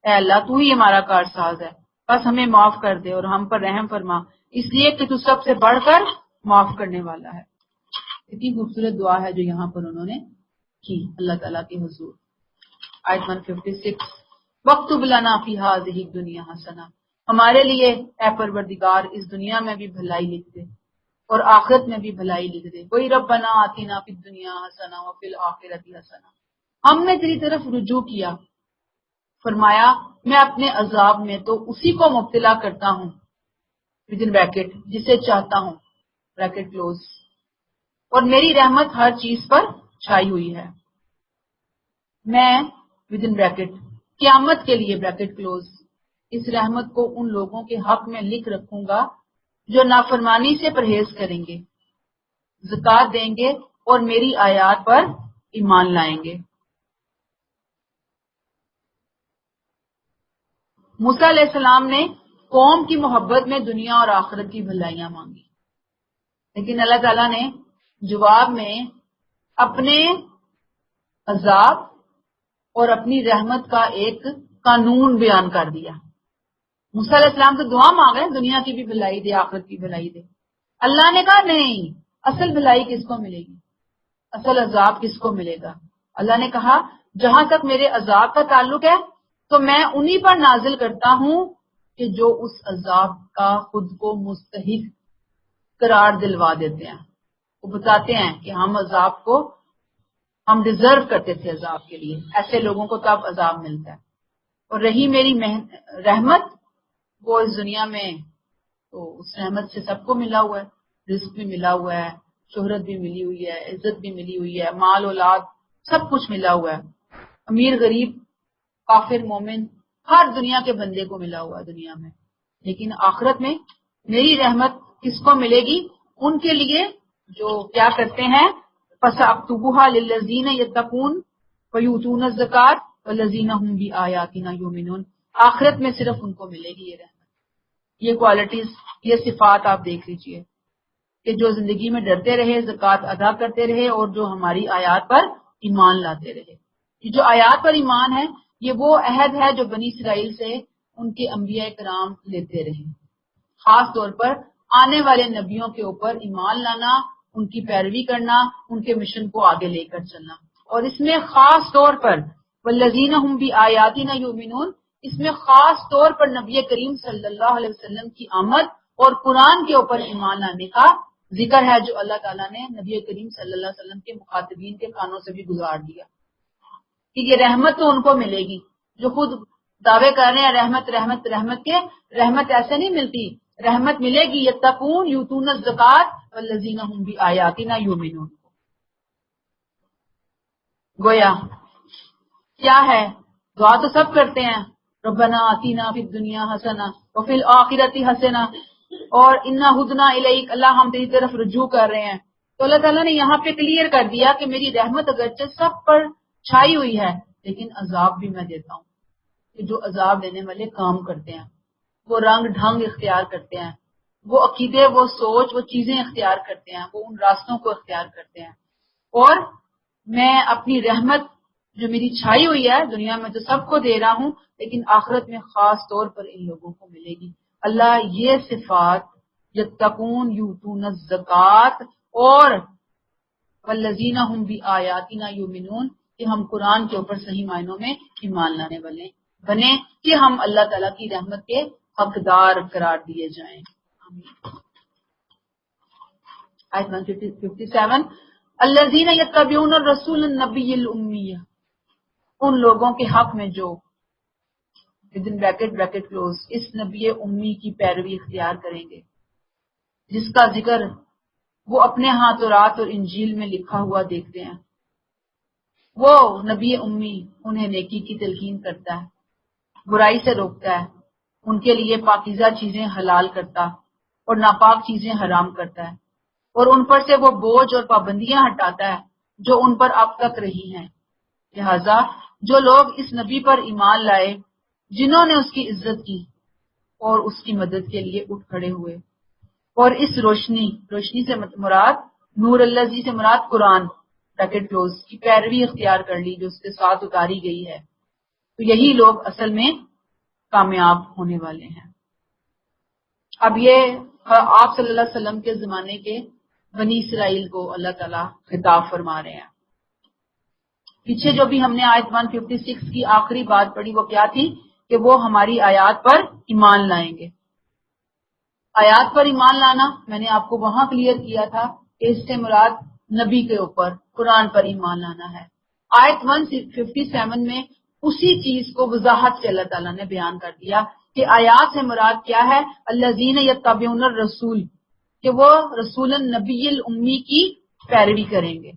A: اے اللہ تو ہی ہمارا کارساز ہے، بس ہمیں معاف کر دے اور ہم پر رحم فرما، اس لیے کہ تو سب سے بڑھ کر معاف کرنے والا ہے. اتنی خوبصورت دعا ہے جو یہاں پر انہوں نے کی اللہ تعالیٰ کے حضور. آیت 156، وَاکْتُبْ لَنَا فِی هَٰذِهِ الدُّنْیَا حَسَنَةً، ہمارے لیے اے پروردگار اس دنیا میں بھی بھلائی لکھ دے اور آخرت میں بھی بھلائی لکھ دے. وہی ربنا آتنا فی الدنیا حسنہ وفی الآخرۃ حسنہ. ہم نے تیری طرف رجوع کیا، فرمایا میں اپنے عذاب میں تو اسی کو مبتلا کرتا ہوں within bracket جسے چاہتا ہوں bracket close، اور میری رحمت ہر چیز پر چھائی ہوئی ہے. میں within bracket قیامت کے لیے bracket close اس رحمت کو ان لوگوں کے حق میں لکھ رکھوں گا جو نافرمانی سے پرہیز کریں گے، زکوٰۃ دیں گے اور میری آیات پر ایمان لائیں گے. موسیٰ علیہ السلام نے قوم کی محبت میں دنیا اور آخرت کی بھلائیاں مانگی، لیکن اللہ تعالیٰ نے جواب میں اپنے عذاب اور اپنی رحمت کا ایک قانون بیان کر دیا. موسیٰ علیہ السلام تو دعا مانگ رہے ہیں دنیا کی بھی بھلائی دے، آخرت کی بھلائی دے. اللہ نے کہا نہیں، اصل بھلائی کس کو ملے گی، اصل عذاب کس کو ملے گا؟ اللہ نے کہا جہاں تک میرے عذاب کا تعلق ہے تو میں انہی پر نازل کرتا ہوں کہ جو اس عذاب کا خود کو مستحق قرار دلوا دیتے ہیں. وہ بتاتے ہیں کہ ہم عذاب کو ہم ڈیزرو کرتے تھے، عذاب کے لیے ایسے لوگوں کو تب عذاب ملتا ہے. اور رہی میری رحمت، وہ اس دنیا میں تو اس رحمت سے سب کو ملا ہوا ہے، رزق بھی ملا ہوا ہے، شہرت بھی ملی ہوئی ہے، عزت بھی ملی ہوئی ہے، مال اولاد سب کچھ ملا ہوا ہے، امیر غریب کافر مومن ہر دنیا کے بندے کو ملا ہوا ہے دنیا میں. لیکن آخرت میں میری رحمت کس کو ملے گی؟ ان کے لیے جو کیا کرتے ہیں، فَسَأَكْتُبُهَا لِلَّذِينَ يَتَّقُونَ وَيُؤْتُونَ الزَّكَاةَ وَالَّذِينَ هُمْ بِآيَاتِنَا يُؤْمِنُونَ. آخرت میں صرف ان کو ملے گی یہ رحمت، یہ کوالٹیز، یہ صفات آپ دیکھ لیجئے کہ جو زندگی میں ڈرتے رہے، زکوٰۃ ادا کرتے رہے اور جو ہماری آیات پر ایمان لاتے رہے. یہ جو آیات پر ایمان ہے یہ وہ عہد ہے جو بنی اسرائیل سے ان کے انبیاء کرام لیتے رہے. خاص طور پر آنے والے نبیوں کے اوپر ایمان لانا ان کی پیروی کرنا، ان کے مشن کو آگے لے کر چلنا. اور اس میں خاص طور پر والذین هم بآیاتنا یؤمنون، اس میں خاص طور پر نبی کریم صلی اللہ علیہ وسلم کی آمد اور قرآن کے اوپر ایمان لانے کا ذکر ہے، جو اللہ تعالیٰ نے نبی کریم صلی اللہ علیہ وسلم کے مخاطبین کے کانوں سے بھی گزار دیا کہ یہ رحمت تو ان کو ملے گی جو خود دعوے کر رہے ہیں رحمت رحمت رحمت کے. رحمت ایسے نہیں ملتی، رحمت ملے گی یتقون یؤتون الزکات والذین هم بآیاتنا یؤمنون. گویا کیا ہے، دعا تو سب کرتے ہیں، ربنا آتینا فی الدنیا حسنہ وفی الآخرۃ حسنہ اور انا ہدنا الیک، اللہ ہم تیری طرف رجوع کر رہے ہیں. تو اللہ تعالیٰ نے یہاں پہ کلیئر کر دیا کہ میری رحمت اگرچہ سب پر چھائی ہوئی ہے لیکن عذاب بھی میں دیتا ہوں، کہ جو عذاب دینے والے کام کرتے ہیں، وہ رنگ ڈھنگ اختیار کرتے ہیں، وہ عقیدے، وہ سوچ، وہ چیزیں اختیار کرتے ہیں، وہ ان راستوں کو اختیار کرتے ہیں. اور میں اپنی رحمت جو میری چھائی ہوئی ہے دنیا میں تو سب کو دے رہا ہوں، لیکن آخرت میں خاص طور پر ان لوگوں کو ملے گی. اللہ یہ صفات یتقون یؤتون الزکات اور والذین هم بآیاتنا یؤمنون، کہ ہم قرآن کے اوپر صحیح معنوں میں ایمان لانے والے بنے، کہ ہم اللہ تعالیٰ کی رحمت کے حقدار قرار دیے جائیں. آیت 157 الذین یتبعون الرسول النبی الامی، ان لوگوں کے حق میں جو بریکٹ کلوز اس نبی امی کی پیروی اختیار کریں گے، جس کا ذکر وہ اپنے ہاں تورات اور انجیل میں لکھا ہوا دیکھتے ہیں. وہ نبی امی انہیں نیکی کی تلقین کرتا ہے، برائی سے روکتا ہے، ان کے لیے پاکیزہ چیزیں حلال کرتا اور ناپاک چیزیں حرام کرتا ہے، اور ان پر سے وہ بوجھ اور پابندیاں ہٹاتا ہے جو ان پر اب تک رہی ہیں. لہذا جو لوگ اس نبی پر ایمان لائے، جنہوں نے اس کی عزت کی اور اس کی مدد کے لیے اٹھ کھڑے ہوئے، اور اس روشنی سے مراد نور اللہ جی سے مراد قرآن بریکٹ کلوز کی پیروی اختیار کر لی جو اس کے ساتھ اتاری گئی ہے، تو یہی لوگ اصل میں کامیاب ہونے والے ہیں. اب یہ آپ صلی اللہ علیہ وسلم کے زمانے کے بنی اسرائیل کو اللہ تعالیٰ خطاب فرما رہے ہیں. پیچھے جو بھی ہم نے آیت 156 کی آخری بات پڑھی وہ کیا تھی کہ وہ ہماری آیات پر ایمان لائیں گے. آیات پر ایمان لانا میں نے آپ کو وہاں کلیئر کیا تھا کہ اس سے مراد نبی کے اوپر قرآن پر ایمان لانا ہے. آیت 157 میں اسی چیز کو وضاحت سے اللہ تعالیٰ نے بیان کر دیا کہ آیات سے مراد کیا ہے، الذین یتبعون الرسول، کہ وہ رسول النبی الامی کی پیروی کریں گے.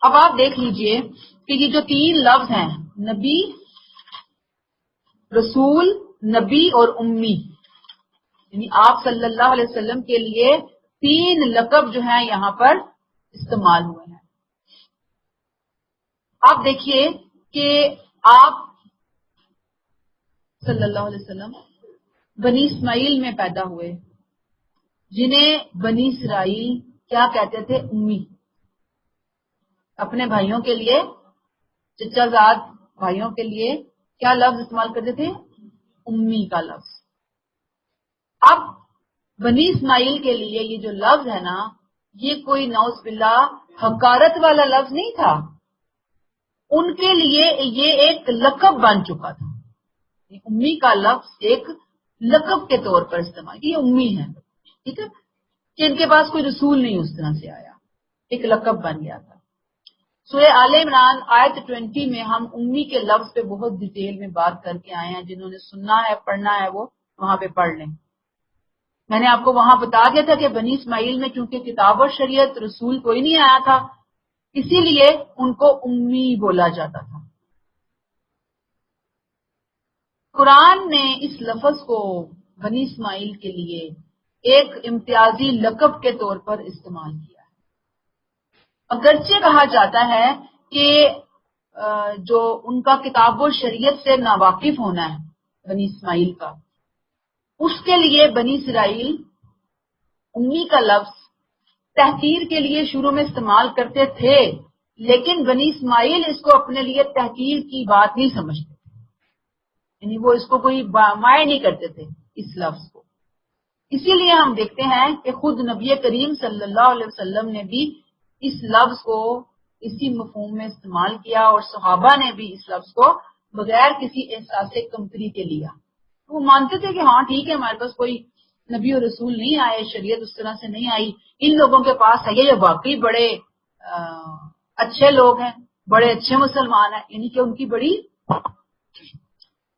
A: اب آپ دیکھ لیجئے کہ یہ جو تین لفظ ہیں، نبی، رسول، نبی اور امی، یعنی آپ صلی اللہ علیہ وسلم کے لیے تین لقب جو ہیں یہاں پر استعمال ہوئے ہیں. آپ دیکھیے کہ آپ صلی اللہ علیہ وسلم بنی اسماعیل میں پیدا ہوئے، جنہیں بنی اسرائیل کیا کہتے تھے؟ امی. اپنے بھائیوں کے لیے، چچا زاد بھائیوں کے لیے کیا لفظ استعمال کرتے تھے؟ امی کا لفظ. اب بنی اسماعیل کے لیے یہ جو لفظ ہے نا، یہ کوئی نعوذ باللہ حقارت والا لفظ نہیں تھا، ان کے لیے یہ ایک لقب بن چکا تھا. امی کا لفظ ایک لقب کے طور پر استعمال، یہ امی ہے، ٹھیک ہے، کہ ان کے پاس کوئی رسول نہیں اس طرح سے آیا، ایک لقب بن گیا تھا. سورہ آل عمران آیت 20 میں ہم امی کے لفظ پہ بہت ڈیٹیل میں بات کر کے آئے ہیں. جنہوں نے سننا ہے پڑھنا ہے وہ وہاں پہ پڑھ لیں. میں نے آپ کو وہاں بتا دیا تھا کہ بنی اسماعیل میں چونکہ کتاب و شریعت رسول کوئی نہیں آیا تھا، اسی لیے ان کو امی بولا جاتا تھا. قرآن نے اس لفظ کو بنی اسماعیل کے لیے ایک امتیازی لقب کے طور پر استعمال کیا. اگرچہ کہا جاتا ہے کہ جو ان کا کتاب و شریعت سے ناواقف ہونا ہے بنی اسماعیل کا، اس کے لیے بنی اسرائیل امی کا لفظ تحقیر کے لیے شروع میں استعمال کرتے تھے، لیکن بنی اسماعیل اس کو اپنے لیے تحقیر کی بات نہیں سمجھتے تھے، یعنی وہ اس کو کوئی مائع نہیں کرتے تھے اس لفظ کو. اسی لیے ہم دیکھتے ہیں کہ خود نبی کریم صلی اللہ علیہ وسلم نے بھی اس لفظ کو اسی مفہوم میں استعمال کیا، اور صحابہ نے بھی اس لفظ کو بغیر کسی احساس کمتری کے لیا۔ وہ مانتے تھے کہ ہاں ٹھیک ہے، ہمارے پاس کوئی نبی اور رسول نہیں آئے، شریعت اس طرح سے نہیں آئی، ان لوگوں کے پاس ہے یہ واقعی بڑے اچھے لوگ ہیں، بڑے اچھے مسلمان ہیں، یعنی کہ ان کی بڑی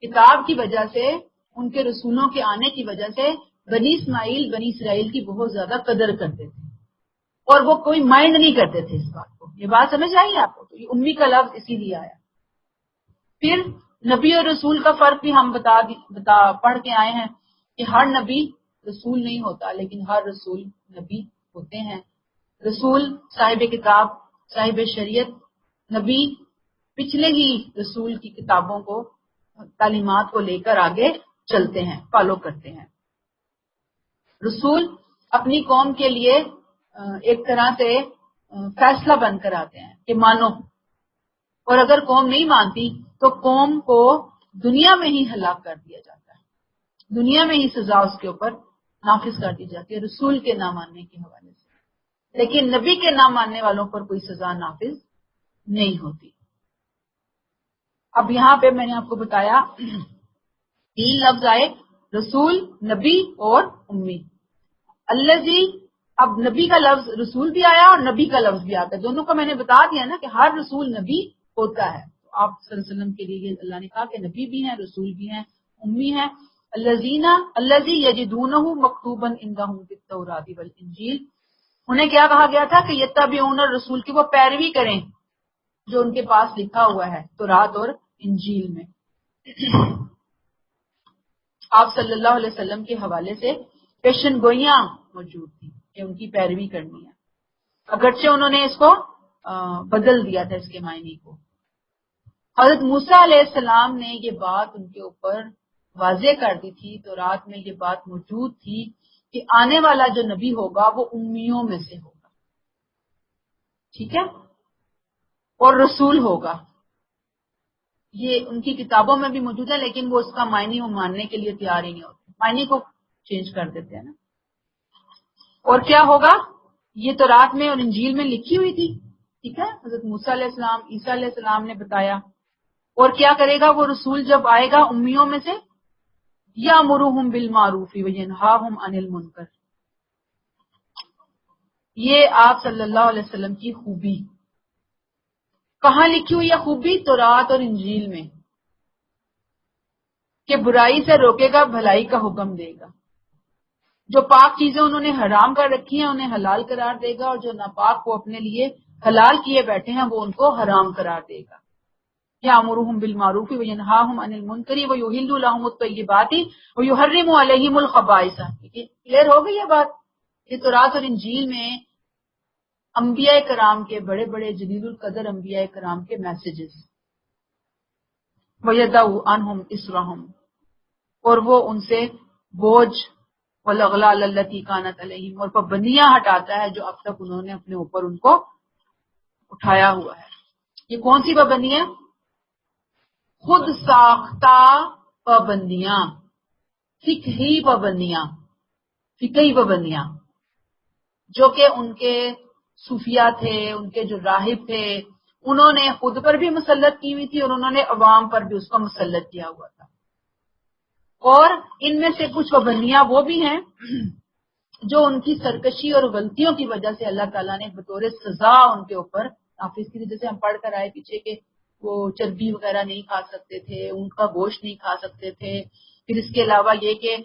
A: کتاب کی وجہ سے، ان کے رسولوں کے آنے کی وجہ سے بنی اسرائیل کی بہت زیادہ قدر کرتے تھے، اور وہ کوئی مائنڈ نہیں کرتے تھے اس بات کو۔ یہ بات سمجھ آئی آپ کو؟ تو یہ امی کا لفظ اسی لیے آیا۔ پھر نبی اور رسول کا فرق بھی ہم پڑھ کے آئے ہیں کہ ہر نبی رسول نہیں ہوتا، لیکن ہر رسول نبی ہوتے ہیں۔ رسول صاحب کتاب، صاحب شریعت، نبی پچھلے ہی رسول کی کتابوں کو، تعلیمات کو لے کر آگے چلتے ہیں، فالو کرتے ہیں۔ رسول اپنی قوم کے لیے ایک طرح سے فیصلہ بن کر آتے ہیں کہ مانو، اور اگر قوم نہیں مانتی تو قوم کو دنیا میں ہی ہلاک کر دیا جاتا ہے، دنیا میں ہی سزا اس کے اوپر نافذ کر دی جاتی ہے رسول کے نہ ماننے کے حوالے سے، لیکن نبی کے نہ ماننے والوں پر کوئی سزا نافذ نہیں ہوتی۔ اب یہاں پہ میں نے آپ کو بتایا 3 لفظ آئے، رسول، نبی اور امی۔ الذی، اب نبی کا لفظ رسول بھی آیا اور نبی کا لفظ بھی آتا ہے، دونوں کو میں نے بتا دیا نا کہ ہر رسول نبی ہوتا ہے۔ تو آپ صلی اللہ علیہ وسلم کے لیے اللہ نے کہا کہ نبی بھی ہیں، رسول بھی ہیں، امی ہیں۔ الذی یجدونہ مکتوبا عندہم فی التوراۃ والانجیل، انہیں کیا کہا گیا تھا کہ یتبعون الرسول، کی وہ پیروی کریں جو ان کے پاس لکھا ہوا ہے تورات اور انجیل میں۔ آپ صلی اللہ علیہ وسلم کے حوالے سے پیشن گوئیاں موجود تھیں کہ ان کی پیروی کرنی ہے، اگرچہ انہوں نے اس کو بدل دیا تھا اس کے معنی کو۔ حضرت موسیٰ علیہ السلام نے یہ بات ان کے اوپر واضح کر دی تھی، تورات میں یہ بات موجود تھی کہ آنے والا جو نبی ہوگا وہ امیوں میں سے ہوگا، ٹھیک ہے، اور رسول ہوگا۔ یہ ان کی کتابوں میں بھی موجود ہے، لیکن وہ اس کا معنی وہ ماننے کے لیے تیار ہی نہیں ہوتے، معنی کو چینج کر دیتے ہیں نا۔ اور کیا ہوگا، یہ تورات میں اور انجیل میں لکھی ہوئی تھی، ٹھیک ہے، حضرت موسیٰ علیہ السلام، عیسیٰ علیہ السلام نے بتایا۔ اور کیا کرے گا وہ رسول جب آئے گا امیوں میں سے، یامرہم بالمعروف وینہاہم عن المنکر، یہ آپ صلی اللہ علیہ وسلم کی خوبی۔ کہاں لکھی ہوئی ہے خوبی؟ تورات اور انجیل میں، کہ برائی سے روکے گا، بھلائی کا حکم دے گا، جو پاک چیزیں انہوں نے حرام کر رکھی ہیں انہیں حلال قرار دے گا، اور جو ناپاک کو اپنے لیے حلال کیے بیٹھے ہیں وہ ان کو حرام قرار دے گا۔ یامرہم بالمعروف وینہاہم عن المنکر ویحل لہم الطیبات ویحرم علیہم الخبائث۔ کلیئر ہو گئی یہ بات؟ یہ تورات اور انجیل میں انبیاء کرام کے، بڑے بڑے جلیل القدر انبیاء کرام کے میسیجز۔ وَيَضَعُ عَنْهُمْ إِصْرَهُمْ، اور وہ ان سے بوجھ، وَالْأَغْلَالَ الَّتِي كَانَتْ عَلَيْهِمْ، اور پابندیاں ہٹاتا ہے جو اب تک انہوں نے اپنے اوپر ان کو اٹھایا ہوا ہے۔ یہ کون سی پابندیاں؟ خود ساختہ پابندیاں، فقہی پابندیاں جو کہ ان کے صوفیہ تھے، ان کے جو راہب تھے، انہوں نے خود پر بھی مسلط کی ہوئی تھی، اور انہوں نے عوام پر بھی اس کو مسلط کیا ہوا تھا۔ اور ان میں سے کچھ پابندیاں وہ بھی ہیں جو ان کی سرکشی اور غلطیوں کی وجہ سے اللہ تعالیٰ نے بطور سزا ان کے اوپر نافذ کی، جیسے ہم پڑھ کر آئے پیچھے کہ وہ چربی وغیرہ نہیں کھا سکتے تھے، ان کا گوشت نہیں کھا سکتے تھے۔ پھر اس کے علاوہ یہ کہ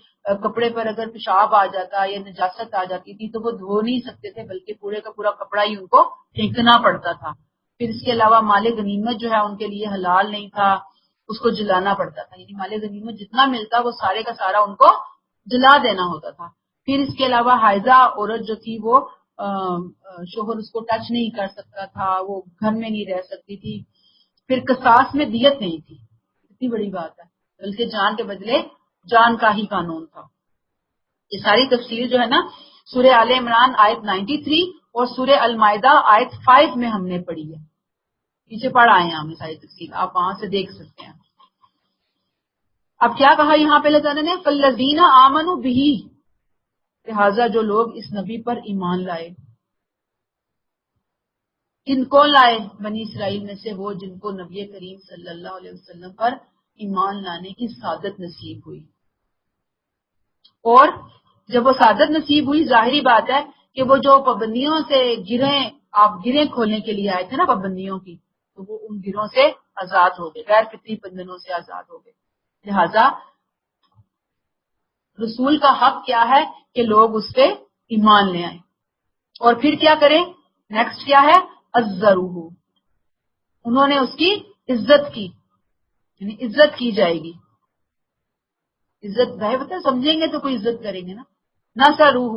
A: کپڑے پر اگر پیشاب آ جاتا یا نجاست آ جاتی تھی تو وہ دھو نہیں سکتے تھے، بلکہ پورے کا پورا کپڑا ہی ان کو پھینکنا پڑتا تھا۔ پھر اس کے علاوہ مال غنیمت جو ہے ان کے لیے حلال نہیں تھا، اس کو جلانا پڑتا تھا، یعنی مال غنیمت جتنا ملتا وہ سارے کا سارا ان کو جلا دینا ہوتا تھا۔ پھر اس کے علاوہ حائضہ عورت جو تھی وہ شوہر اس کو ٹچ نہیں کر سکتا تھا، وہ گھر میں نہیں رہ سکتی تھی۔ پھر قصاص میں دیت نہیں تھی، اتنی بڑی بات ہے، بلکہ جان کے بدلے جان کا ہی قانون تھا۔ یہ ساری تفصیل جو ہے نا سورہ آل عمران آیت 93 اور سورہ المائدہ آیت 5 میں ہم نے پڑھی ہے، پیچھے پڑھ آئے ہیں ہم یہ ساری تفصیل، آپ وہاں سے دیکھ سکتے ہیں۔ اب کیا کہا یہاں پہ اللہ تعالیٰ نے؟ فَالَّذِينَ آمَنُوا بِهِ، لہذا جو لوگ اس نبی پر ایمان لائے، جن کو لائے بنی اسرائیل میں سے وہ جن کو نبی کریم صلی اللہ علیہ وسلم پر ایمان لانے کی سعادت نصیب ہوئی، اور جب وہ سعادت نصیب ہوئی ظاہری بات ہے کہ وہ جو پابندیوں سے گرہیں کھولنے کے لیے آئے تھے نا پابندیوں کی، تو وہ ان گروں سے آزاد ہو گئے، غیر فطری بندنوں سے آزاد ہو گئے۔ لہذا رسول کا حق کیا ہے کہ لوگ اس پہ ایمان لے آئیں، اور پھر کیا کریں؟ نیکسٹ کیا ہے؟ عزروہ، انہوں نے اس کی عزت کی، یعنی عزت کی جائے گی۔ عزت بھائی بتا سمجھیں گے تو کوئی عزت کریں گے نا۔ نصروہ،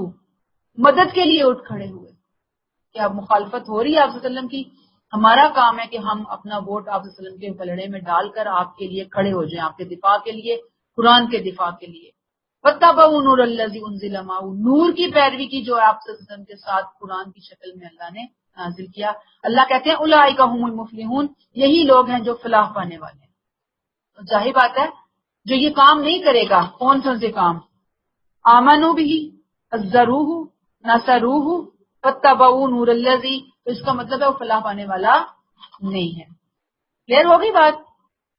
A: مدد کے لیے اٹھ کھڑے ہوئے کہ اب مخالفت ہو رہی ہے آپ صلی اللہ علیہ وسلم کی، ہمارا کام ہے کہ ہم اپنا ووٹ آپ صلی اللہ علیہ وسلم کے پلڑے میں ڈال کر آپ کے لیے کھڑے ہو جائیں، آپ کے دفاع کے لیے، قرآن کے دفاع کے لیے۔ وَاتَّبَعُوا نُورَ الَّذِي أُنزِلَ مَعَهُ، نور کی پیروی کی جو آپ صلی اللہ علیہ وسلم کے ساتھ قرآن کی شکل میں اللہ نے نازل کیا۔ اللہ کہتے ہیں اولئک هم المفلحون، یہی لوگ ہیں جو فلاح پانے والے ہیں۔ تو ظاہر بات ہے جو یہ کام نہیں کرے گا، کون سا سے کام؟ آمنوا به، عزروہ، نصروہ، واتبعوا نور الذی، تو اس کا مطلب ہے وہ فلاح پانے والا نہیں ہے۔ کلیئر ہوگی بات؟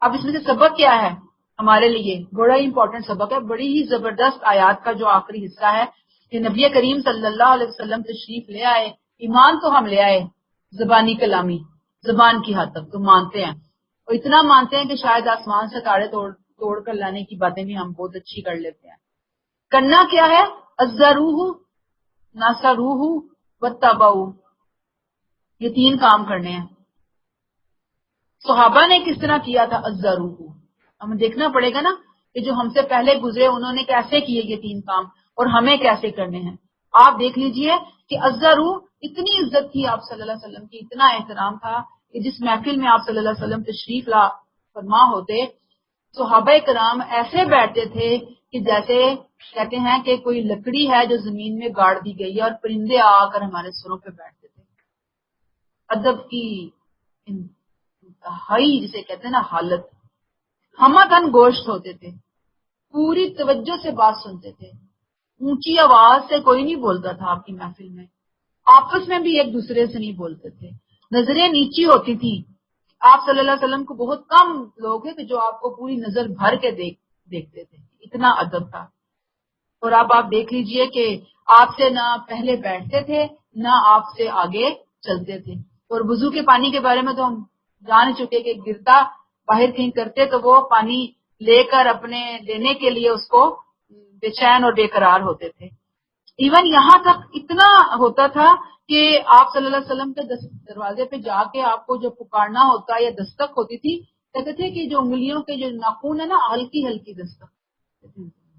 A: اب اس میں سے سبق کیا ہے ہمارے لیے؟ بڑا ہی امپورٹنٹ سبق ہے، بڑی ہی زبردست آیات کا جو آخری حصہ ہے کہ نبی کریم صلی اللہ علیہ وسلم تشریف لے آئے، ایمان تو ہم لے آئے زبانی کلامی، زبان کی حد تک تو مانتے ہیں، اور اتنا مانتے ہیں کہ شاید آسمان سے تارے توڑ کر لانے کی باتیں بھی ہم بہت اچھی کر لیتے ہیں۔ کرنا کیا ہے؟ عزروہ، نصروہ، واتبعوا، یہ تین کام کرنے ہیں۔ صحابہ نے کس طرح کیا تھا عزروہ؟ ہمیں دیکھنا پڑے گا نا کہ جو ہم سے پہلے گزرے انہوں نے کیسے کیے یہ تین کام، اور ہمیں کیسے کرنے ہیں۔ آپ دیکھ لیجئے کہ عزروہ، اتنی عزت تھی آپ صلی اللہ علیہ وسلم کی، اتنا احترام تھا کہ جس محفل میں آپ صلی اللہ علیہ وسلم تشریف لا فرما ہوتے، صحابہ کرام ایسے بیٹھتے تھے کہ جیسے کہتے ہیں کہ کوئی لکڑی ہے جو زمین میں گاڑ دی گئی ہے اور پرندے آ کر ہمارے سروں پہ بیٹھتے تھے۔ ادب کی انتہائی جسے کہتے ہیں نا حالت، ہمہ گوشت ہوتے تھے، پوری توجہ سے بات سنتے تھے، اونچی آواز سے کوئی نہیں بولتا تھا آپ کی محفل میں، آپس میں بھی ایک دوسرے سے نہیں بولتے تھے، نظریں نیچی ہوتی تھی۔ آپ صلی اللہ علیہ وسلم کو بہت کم لوگ ہیں کہ جو آپ کو پوری نظر بھر کے دیکھتے تھے، اتنا ادب تھا۔ اور اب آپ دیکھ لیجئے کہ آپ سے نہ پہلے بیٹھتے تھے نہ آپ سے آگے چلتے تھے، اور وضو کے پانی کے بارے میں تو ہم جان چکے کہ گرتا باہر کہیں کرتے تو وہ پانی لے کر اپنے لینے کے لیے اس کو بے چین اور بے قرار ہوتے تھے۔ ایون یہاں تک اتنا ہوتا تھا کہ آپ صلی اللہ علیہ وسلم کے دروازے پہ جا کے آپ کو جو پکارنا ہوتا یا دستک ہوتی تھی، کہتے تھے کہ جو انگلیوں کے جو ناخن ہے نا ہلکی ہلکی دستک،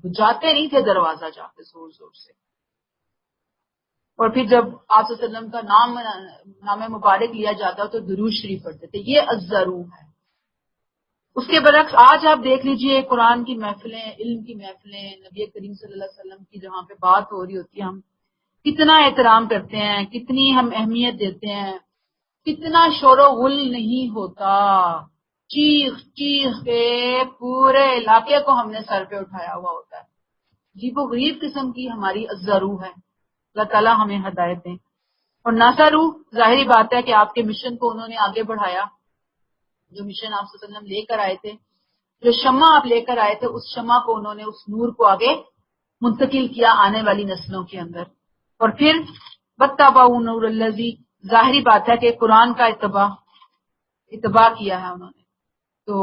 A: جاتے نہیں تھے دروازہ جا کے زور زور سے۔ اور پھر جب آپ صلی اللہ علیہ وسلم کا نام مبارک لیا جاتا تو درود شریف پڑھتے تھے۔ یہ عزروہ ہے۔ اس کے برعکس آج آپ دیکھ لیجئے قرآن کی محفلیں، علم کی محفلیں، نبی کریم صلی اللہ علیہ وسلم کی جہاں پہ بات ہو رہی ہوتی ہے، ہم کتنا احترام کرتے ہیں، کتنی ہم اہمیت دیتے ہیں، کتنا شور و غل نہیں ہوتا، چیخ چیخ کے پورے علاقے کو ہم نے سر پہ اٹھایا ہوا ہوتا ہے۔ عجیب و غریب قسم کی ہماری عزروہ ہے۔ اللہ تعالیٰ ہمیں ہدایت دیں۔ اور نصروہ، ظاہری بات ہے کہ آپ کے مشن کو انہوں نے آگے بڑھایا، جو مشن آپ صلی اللہ علیہ وسلم لے کر آئے تھے، جو شمع آپ لے کر آئے تھے، اس شمع کو انہوں نے، اس نور کو آگے منتقل کیا آنے والی نسلوں کے اندر۔ اور پھر واتبعوا نور الذی، ظاہری بات ہے کہ قرآن کا اتباع کیا ہے انہوں نے، تو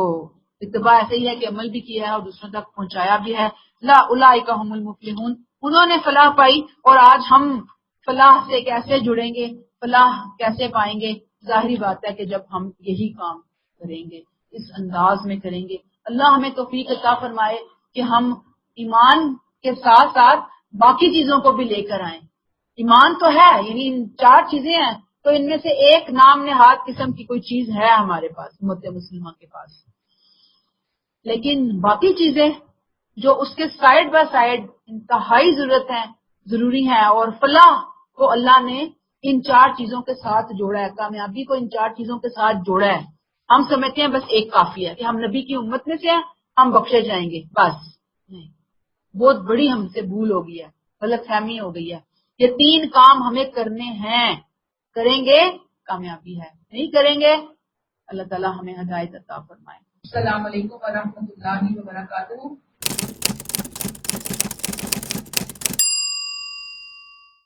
A: اتباع ایسے ہی ہے کہ عمل بھی کیا ہے اور دوسروں تک پہنچایا بھی ہے۔ لا اولئک هم المفلحون، انہوں نے فلاح پائی، اور آج ہم فلاح سے کیسے جڑیں گے، فلاح کیسے پائیں گے؟ ظاہری بات ہے کہ جب ہم یہی کام کریں گے، اس انداز میں کریں گے۔ اللہ ہمیں توفیق عطا فرمائے کہ ہم ایمان کے ساتھ ساتھ باقی چیزوں کو بھی لے کر آئیں۔ ایمان تو ہے، یعنی ان چار چیزیں ہیں، تو ان میں سے ایک نام نہاد قسم کی کوئی چیز ہے ہمارے پاس، امت مسلمہ کے پاس، لیکن باقی چیزیں جو اس کے سائیڈ بائی سائیڈ انتہائی ضروری ہیں، اور فلاح کو اللہ نے ان چار چیزوں کے ساتھ جوڑا ہے، کامیابی کو ان چار چیزوں کے ساتھ جوڑا ہے۔ ہم سمجھتے ہیں بس ایک کافی ہے کہ ہم نبی کی امت میں سے ہیں، ہم بخشے جائیں گے، بس نہیں، بہت بڑی ہم سے بھول ہو گئی ہے۔ غلط فہمی ہو گئی ہے. یہ 3 کام ہمیں کرنے ہیں، کریں گے کامیابی ہے، نہیں کریں گے اللہ تعالیٰ ہمیں ہدایت عطا فرمائے. السلام علیکم ورحمۃ اللہ وبرکاتہ.